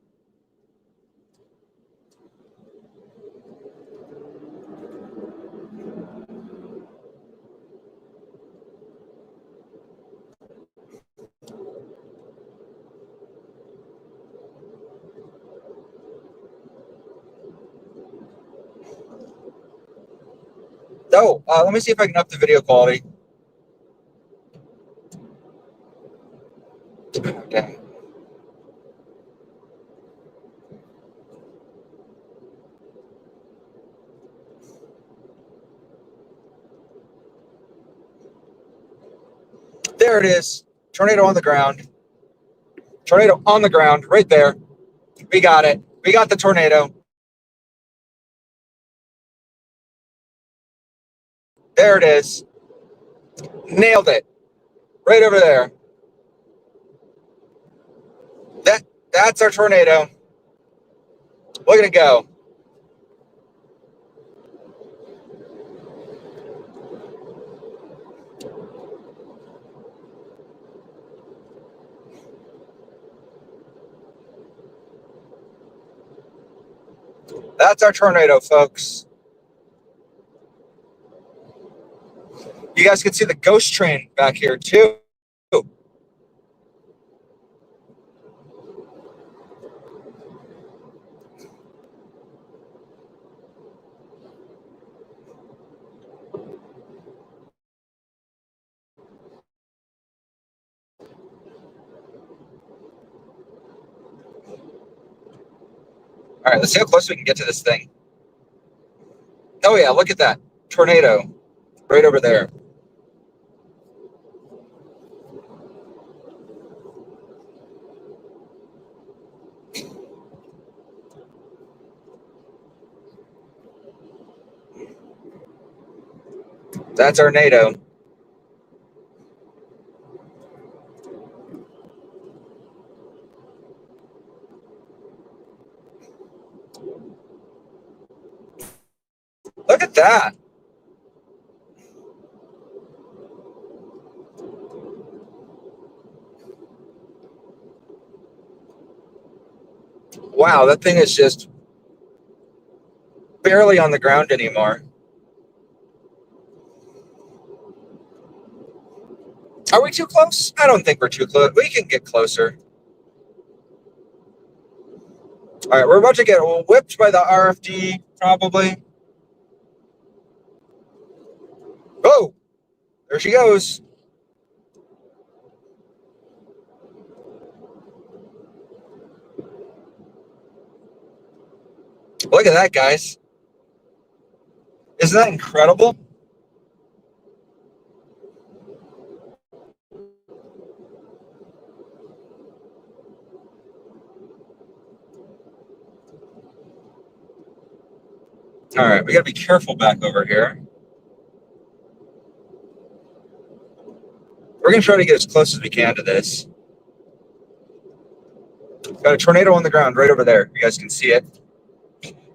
Oh, let me see if I can up the video quality. Okay. There it is. Tornado on the ground. Tornado on the ground right there. We got it. We got the tornado. There it is. Nailed it. Right over there. That's our tornado. Look at it go. That's our tornado, folks. You guys can see the ghost train back here, too. All right, let's see how close we can get to this thing. Oh, yeah, look at that. Tornado right over there. That's our NATO. Look at that. Wow, that thing is just barely on the ground anymore. Are we too close? I don't think we're too close. We can get closer. All right, we're about to get whipped by the RFD, probably. Oh, there she goes. Look at that, guys. Isn't that incredible? All right, we got to be careful back over here. We're going to try to get as close as we can to this. Got a tornado on the ground right over there. You guys can see it.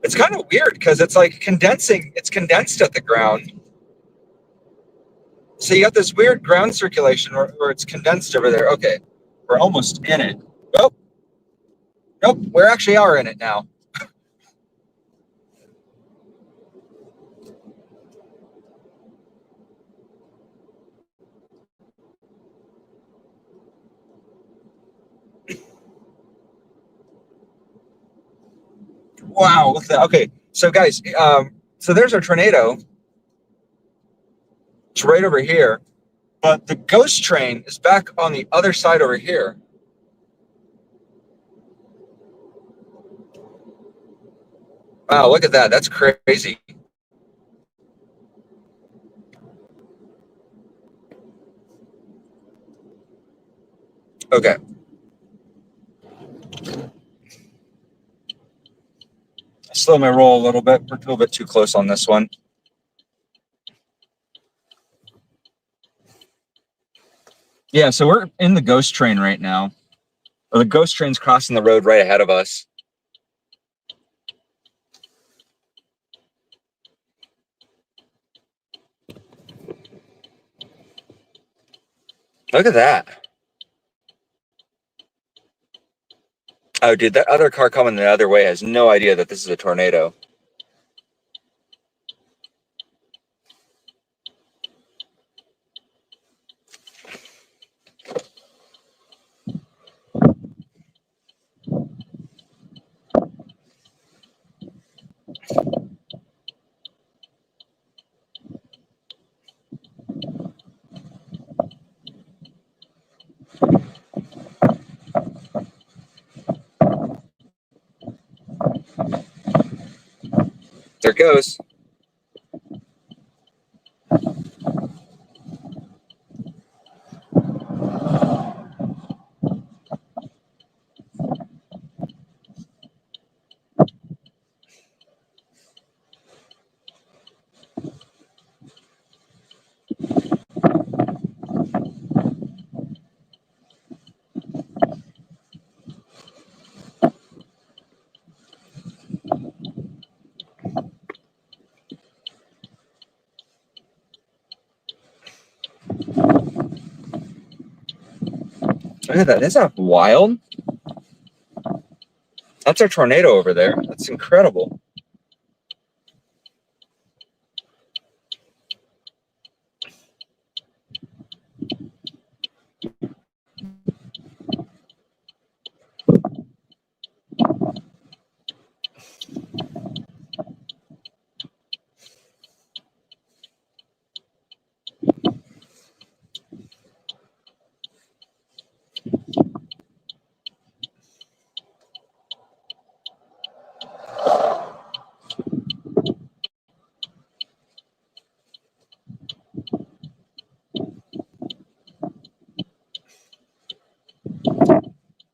It's kind of weird because it's like condensing. It's condensed at the ground. So you got this weird ground circulation where it's condensed over there. Okay, we're almost in it. Oh, nope, we actually are in it now. Wow, look at that. Okay, so guys, so there's our tornado. It's right over here. But the ghost train is back on the other side over here. Wow, look at that. That's crazy. Okay. Slow my roll a little bit. We're a little bit too close on this one. Yeah, so we're in the ghost train right now. Or the ghost train's crossing the road right ahead of us. Look at that. Oh, dude, that other car coming the other way has no idea that this is a tornado. There it goes. Look at that. Isn't that wild? That's our tornado over there. That's incredible.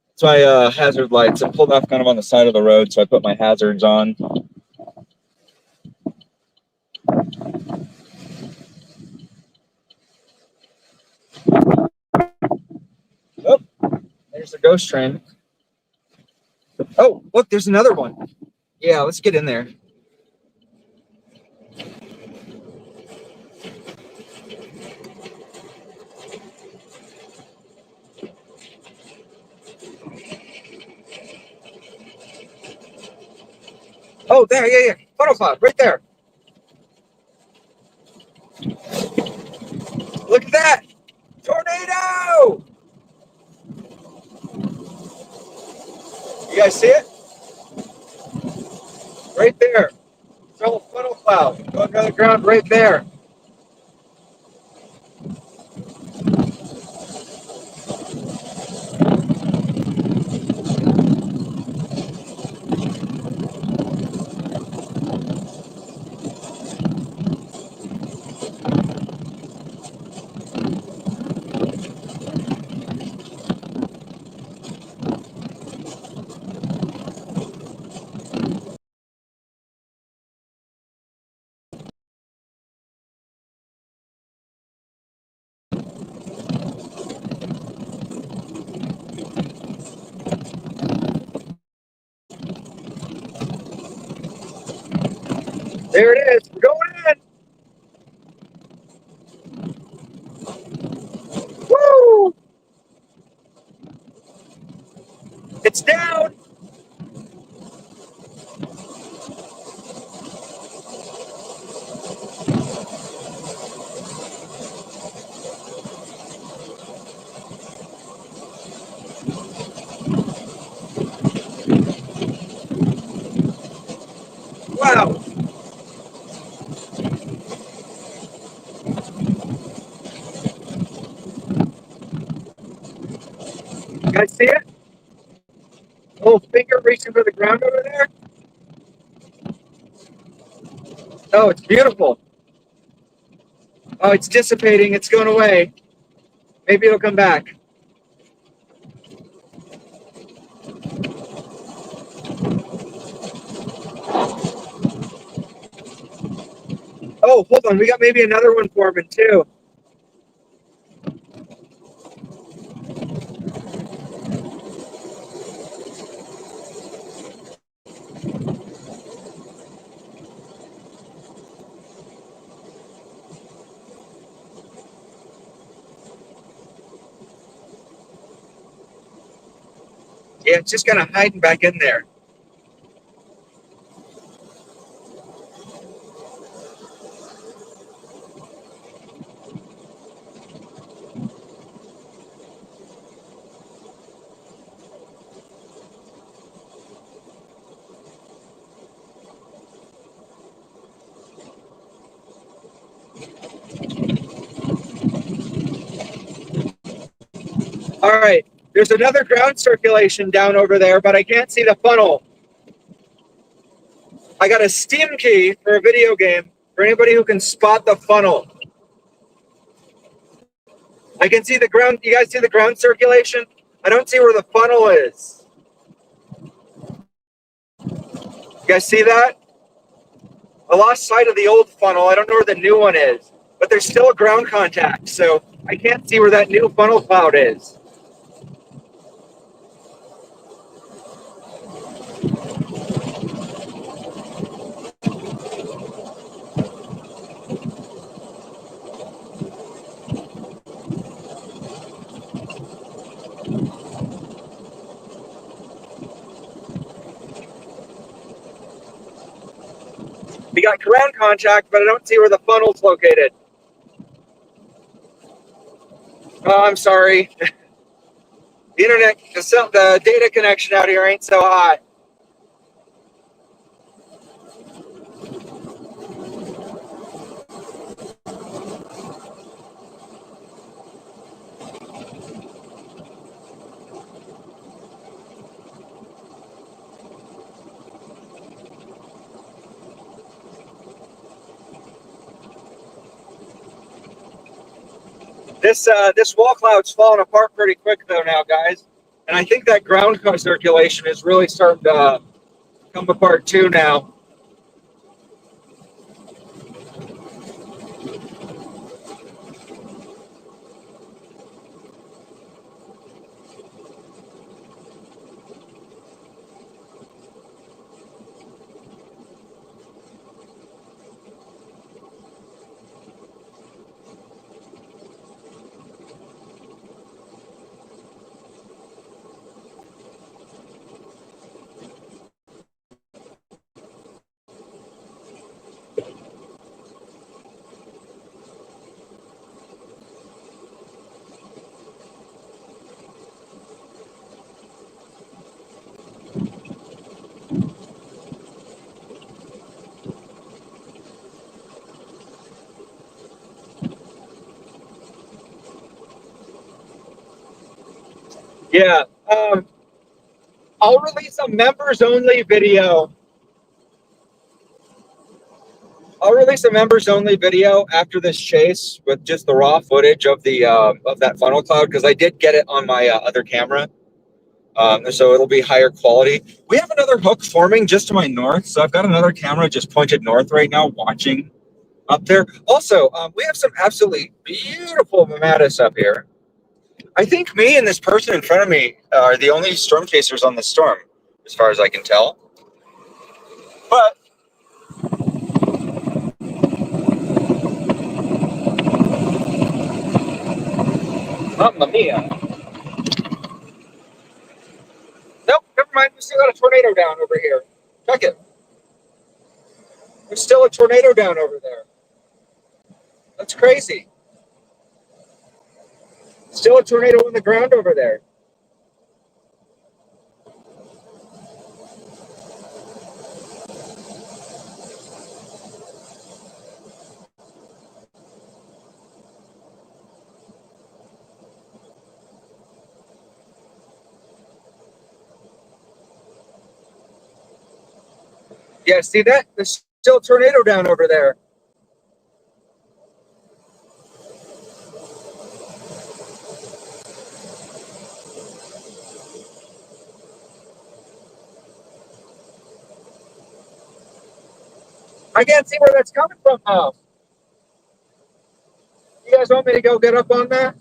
It's my hazard lights. I'm pulled off kind of on the side of the road, so I put my hazards on. Oh, there's the ghost train. Oh, look, there's another one. Yeah, let's get in there. Oh, there, yeah. Photo cloud, right there. Look at that. Tornado! You guys see it? Right there. Fellow funnel cloud. Going to the ground right there. There it is. We're going in. Woo! It's down. Wow. You guys see it? Little finger reaching for the ground over there. Oh, it's beautiful. Oh, it's dissipating. It's going away. Maybe it'll come back. Oh, hold on. We got maybe another one forming too. Yeah, it's just kind of hiding back in there. All right, there's another ground circulation down over there, but I can't see the funnel. I got a Steam key for a video game for anybody who can spot the funnel. I can see the ground. You guys see the ground circulation? I don't see where the funnel is. You guys see that? I lost sight of the old funnel. I don't know where the new one is, but there's still a ground contact, so I can't see where that new funnel cloud is. We got ground contact, but I don't see where the funnel's located. Oh, I'm sorry. The internet, the data connection out here ain't so hot. This wall cloud's falling apart pretty quick though now, guys. And I think that ground circulation is really starting to come apart too now. Yeah. I'll release a members only video. I'll release a members only video after this chase with just the raw footage of the of that funnel cloud, because I did get it on my other camera. So it'll be higher quality. We have another hook forming just to my north, so I've got another camera just pointed north right now, watching up there. Also, we have some absolutely beautiful mammatus up here. I think me and this person in front of me are the only storm chasers on the storm, as far as I can tell. But mamma mia. Nope, never mind. We still got a tornado down over here. Check it. There's still a tornado down over there. That's crazy. Still a tornado on the ground over there. Yeah, see that? There's still a tornado down over there. I can't see where that's coming from now. You guys want me to go get up on that?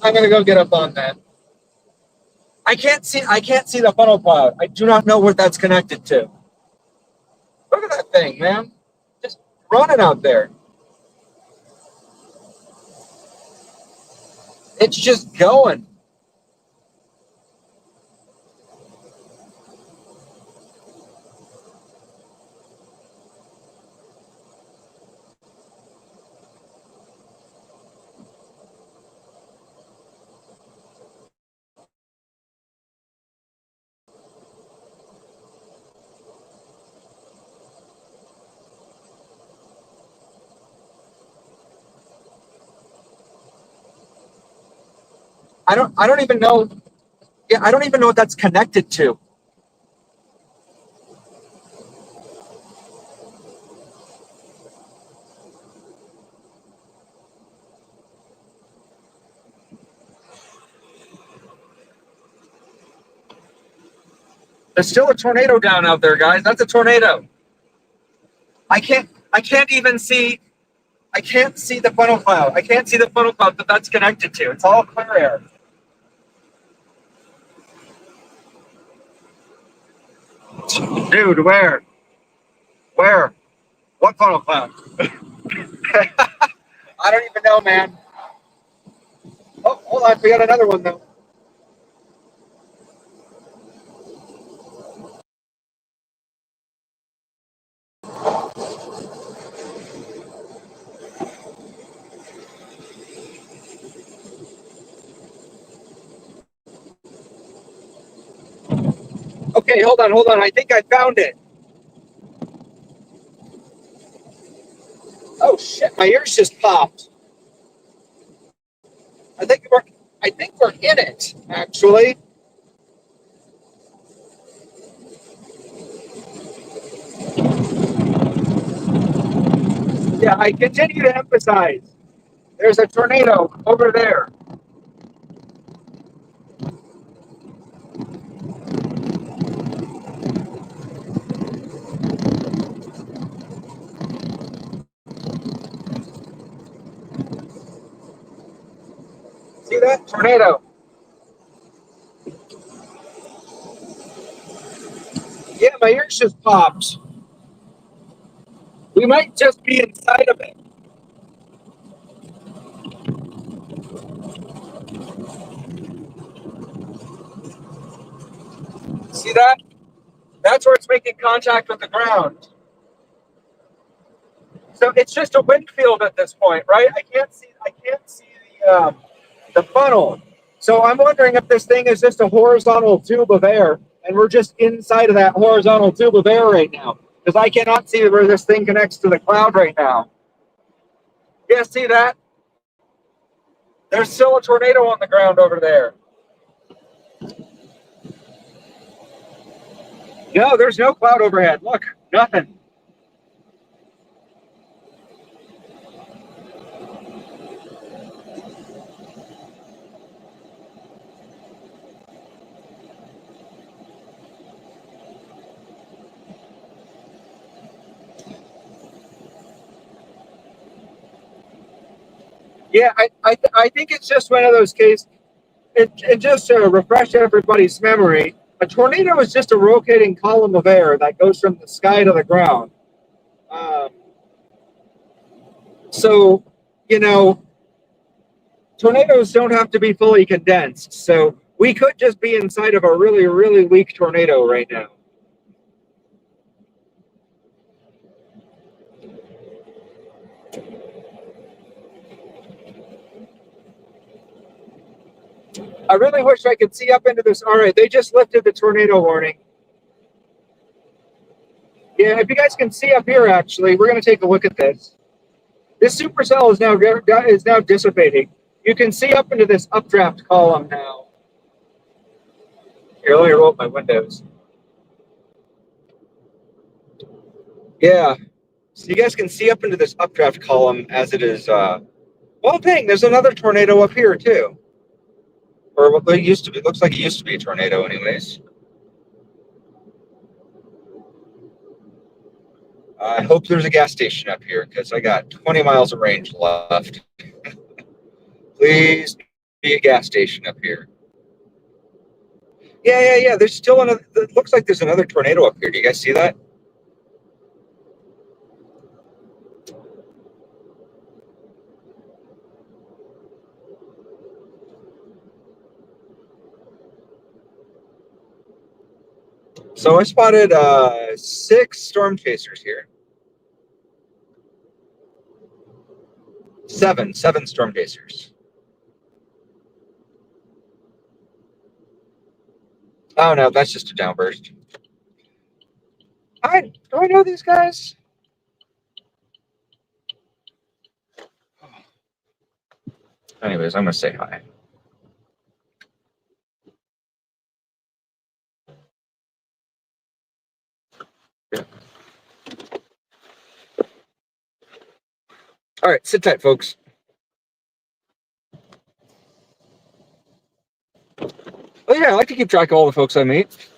I'm gonna go get up on that. I can't see the funnel cloud. I do not know what that's connected to. Look at that thing, man. Just running out there. It's just going. I don't even know. Yeah, I don't even know what that's connected to. There's still a tornado down out there, guys. That's a tornado. I can't even see. I can't see the funnel cloud. I can't see the funnel cloud that that's connected to. It's all clear air. Dude, where? Where? What funnel cloud? I don't even know, man. Oh, hold on. We got another one, though. Okay, hold on, hold on. I think I found it. Oh shit, my ears just popped. I think we're I think we're in it, actually. Yeah, I continue to emphasize. There's a tornado over there. See that? Tornado. Yeah, my ears just popped. We might just be inside of it. See that? That's where it's making contact with the ground. So it's just a wind field at this point, right? I can't see the funnel. So I'm wondering if this thing is just a horizontal tube of air, and we're just inside of that horizontal tube of air right now. Because I cannot see where this thing connects to the cloud right now. Yeah, see that? There's still a tornado on the ground over there. No, there's no cloud overhead. Look, nothing. Yeah, I think it's just one of those cases. It just to refresh everybody's memory, a tornado is just a rotating column of air that goes from the sky to the ground. Um, so, you know, tornadoes don't have to be fully condensed. So we could just be inside of a really, really weak tornado right now. I really wish I could see up into this. All right, they just lifted the tornado warning. Yeah, if you guys can see up here, actually, we're going to take a look at this. This supercell is now dissipating. You can see up into this updraft column now. Here, let me roll up my windows. Yeah, so you guys can see up into this updraft column as it is. Well, dang, there's another tornado up here too, or what it used to be. It looks like it used to be a tornado, anyways. I hope there's a gas station up here because I got 20 miles of range left. Please be a gas station up here. Yeah. There's still another. It looks like there's another tornado up here. Do you guys see that? So I spotted 6 storm chasers here. Seven storm chasers. Oh no, that's just a downburst. Do I know these guys? Anyways, I'm gonna say hi. All right, sit tight, folks. Oh yeah, I like to keep track of all the folks I meet.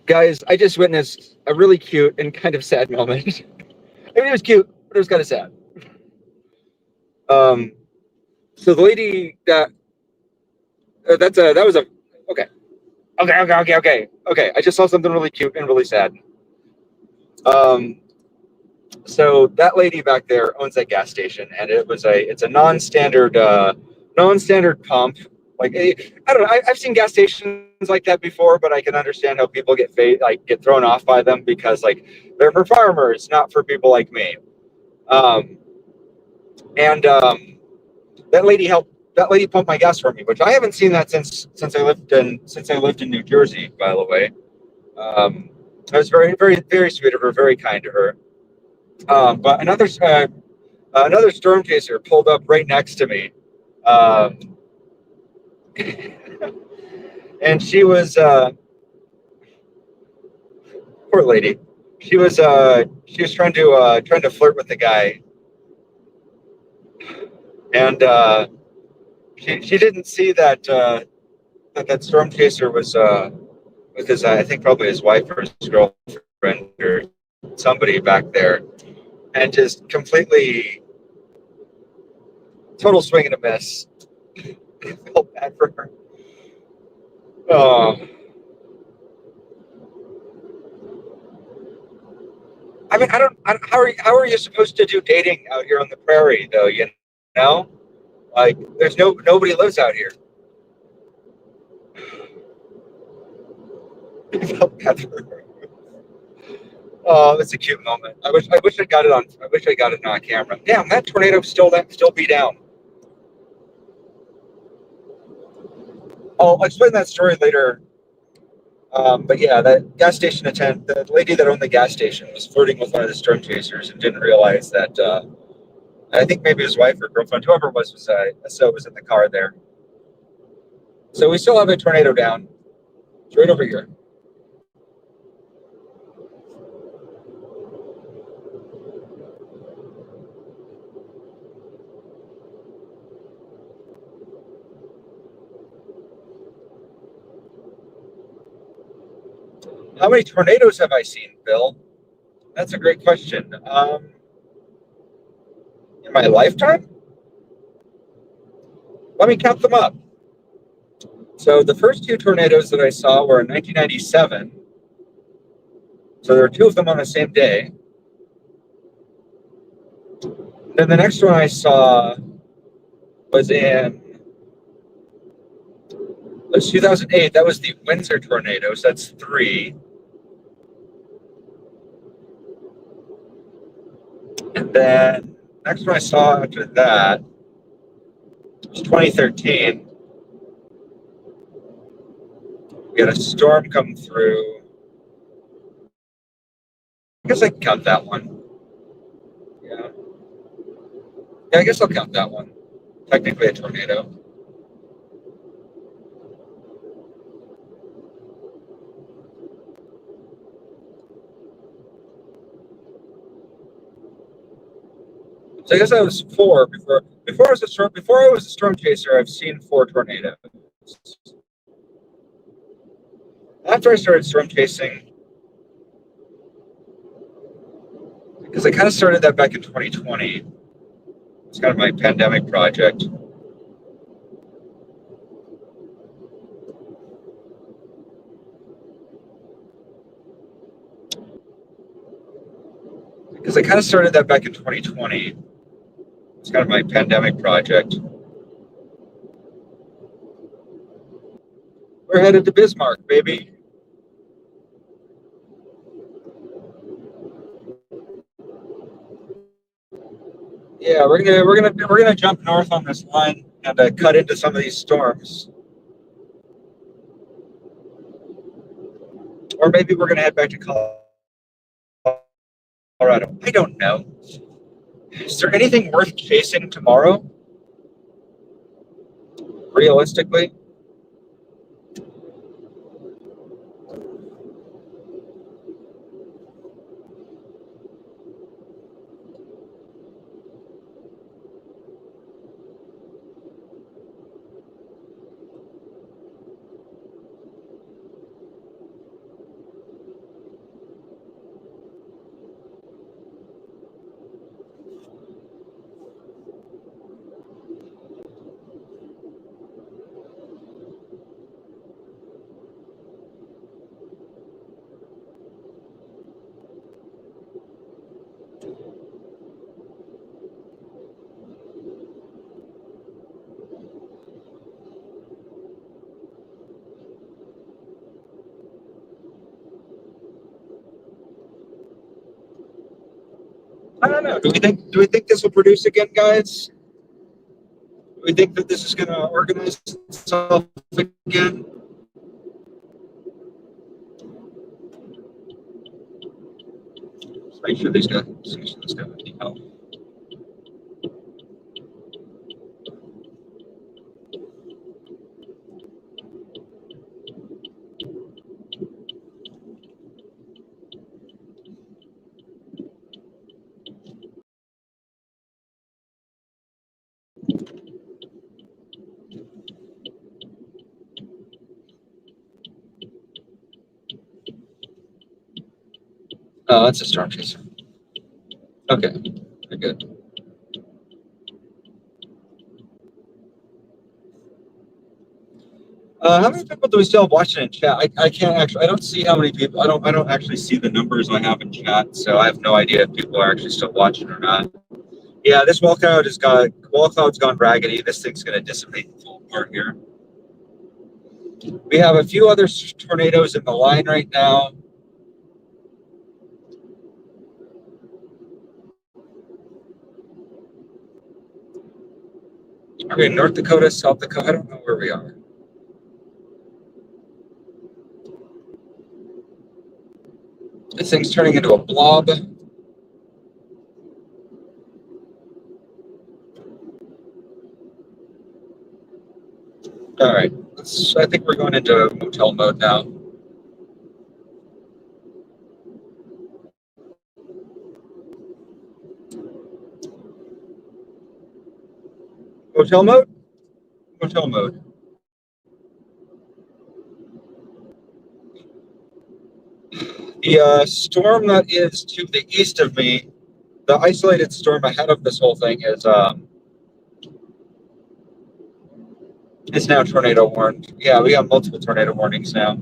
Guys, I just witnessed a really cute and kind of sad moment. I mean, it was cute, but it was kind of sad. So the lady that that was a okay, okay. I just saw something really cute and really sad. Um, so that lady back there owns that gas station, and it's a non-standard pump. Like I don't know, I've seen gas stations like that before, but I can understand how people get thrown off by them because like they're for farmers, not for people like me. Um, and that lady pumped my gas for me, which I haven't seen that since I lived in New Jersey, by the way. It was very, very, very sweet of her, very kind to her. But another storm chaser pulled up right next to me, um, and she was poor lady. She was trying to flirt with the guy, and she didn't see that storm chaser was his, I think probably his wife or his girlfriend or somebody back there, and just completely total swing and a miss. I felt bad for her. Oh, I mean, how are you supposed to do dating out here on the prairie though? You know, like there's nobody lives out here. I felt bad for her. Oh, it's a cute moment. I wish I got it on camera. Damn, that tornado still be down. I'll explain that story later. But yeah, that gas station attendant, the lady that owned the gas station, was flirting with one of the storm chasers and didn't realize that. I think maybe his wife or girlfriend, whoever it was in the car there. So we still have a tornado down. It's right over here. How many tornadoes have I seen, Bill? That's a great question. In my lifetime, let me count them up. So the first two tornadoes that I saw were in 1997. So there were two of them on the same day. Then the next one I saw was in 2008. That was the Windsor tornado. So that's three. And then next one I saw after that was 2013. We had a storm come through. I guess I can count that one. Yeah. Yeah, I guess I'll count that one. Technically a tornado. So I guess I was four before I was a storm chaser. I've seen four tornadoes. After I started storm chasing, because I kind of started that back in 2020. It's kind of my pandemic project. Because I kind of started that back in 2020. It's kind of my pandemic project. We're headed to Bismarck, baby. Yeah, we're gonna jump north on this line and cut into some of these storms. Or or maybe we're going to head back to Colorado. I don't know. Is there anything worth chasing tomorrow? Realistically? I don't know. Do we think this will produce again, guys? Do we think that this is going to organize itself again? Let's make sure these guys need help. Oh, that's a storm chaser. Okay, very good. How many people do we still have watching in chat? I can't actually. I don't see how many people. I don't actually see the numbers I have in chat, so I have no idea if people are actually still watching or not. Yeah, this wall cloud's gone raggedy. This thing's going to dissipate and fall apart here. We have a few other tornadoes in the line right now. Are we in North Dakota, South Dakota? I don't know where we are. This thing's turning into a blob. All right. I think we're going into motel mode now. Motel mode? Motel mode. The storm that is to the east of me, the isolated storm ahead of this whole thing is now tornado warned. Yeah, we have multiple tornado warnings now.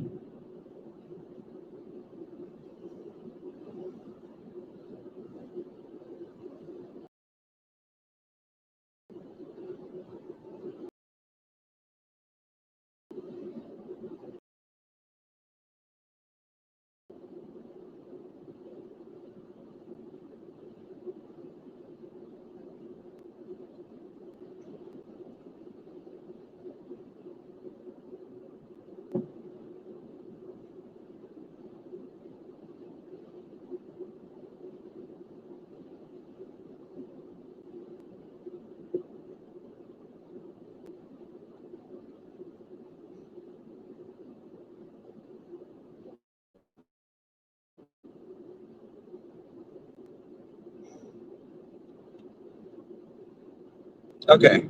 Okay.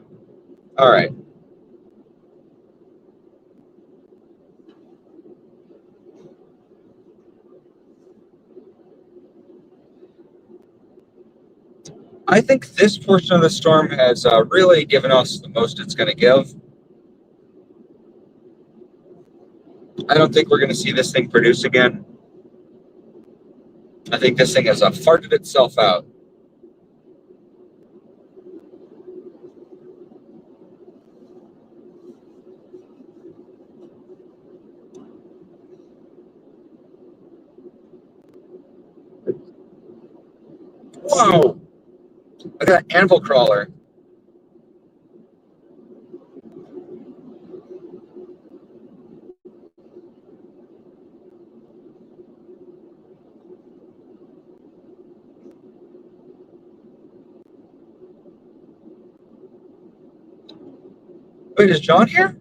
All right. I think this portion of the storm has really given us the most it's going to give. I don't think we're going to see this thing produce again. I think this thing has farted itself out. Whoa! Look at that anvil crawler. Wait, is John here?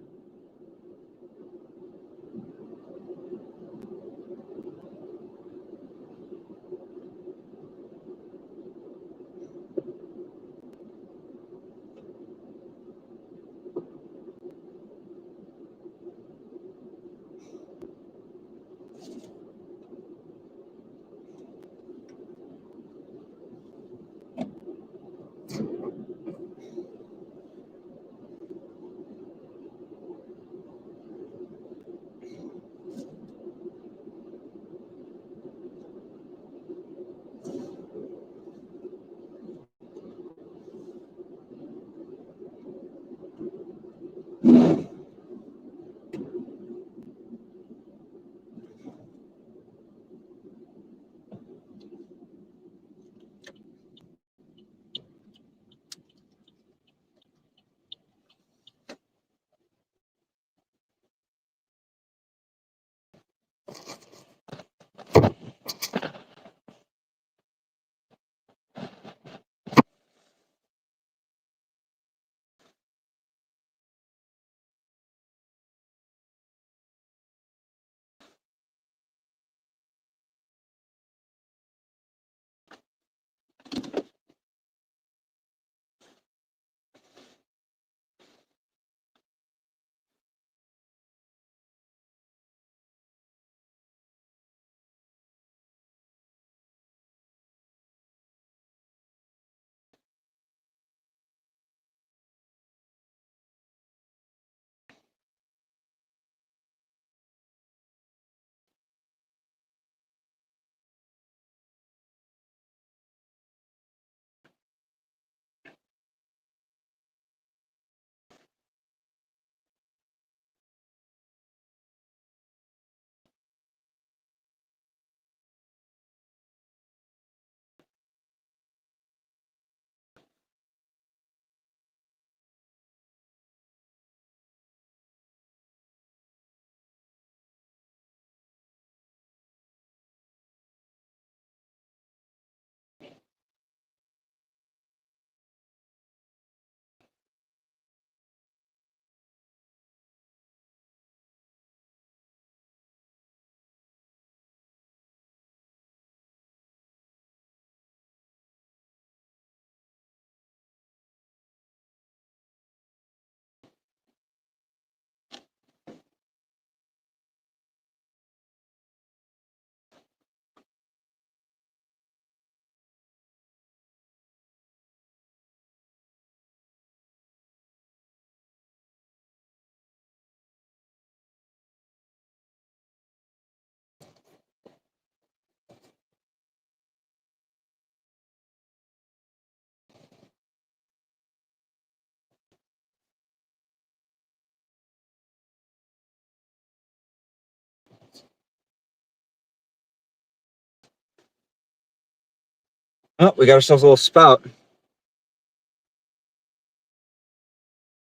Oh, we got ourselves a little spout.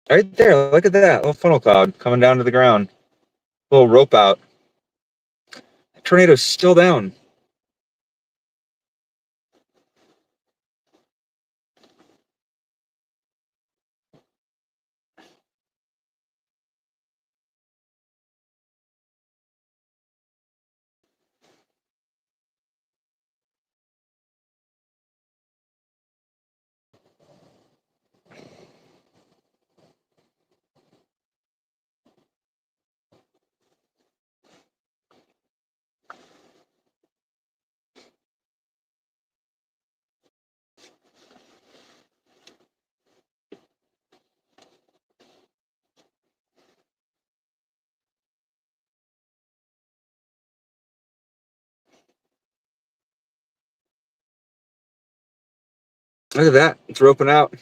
Right there, look at that little funnel cloud coming down to the ground. Little rope out. The tornado's still down. Look at that. It's roping out.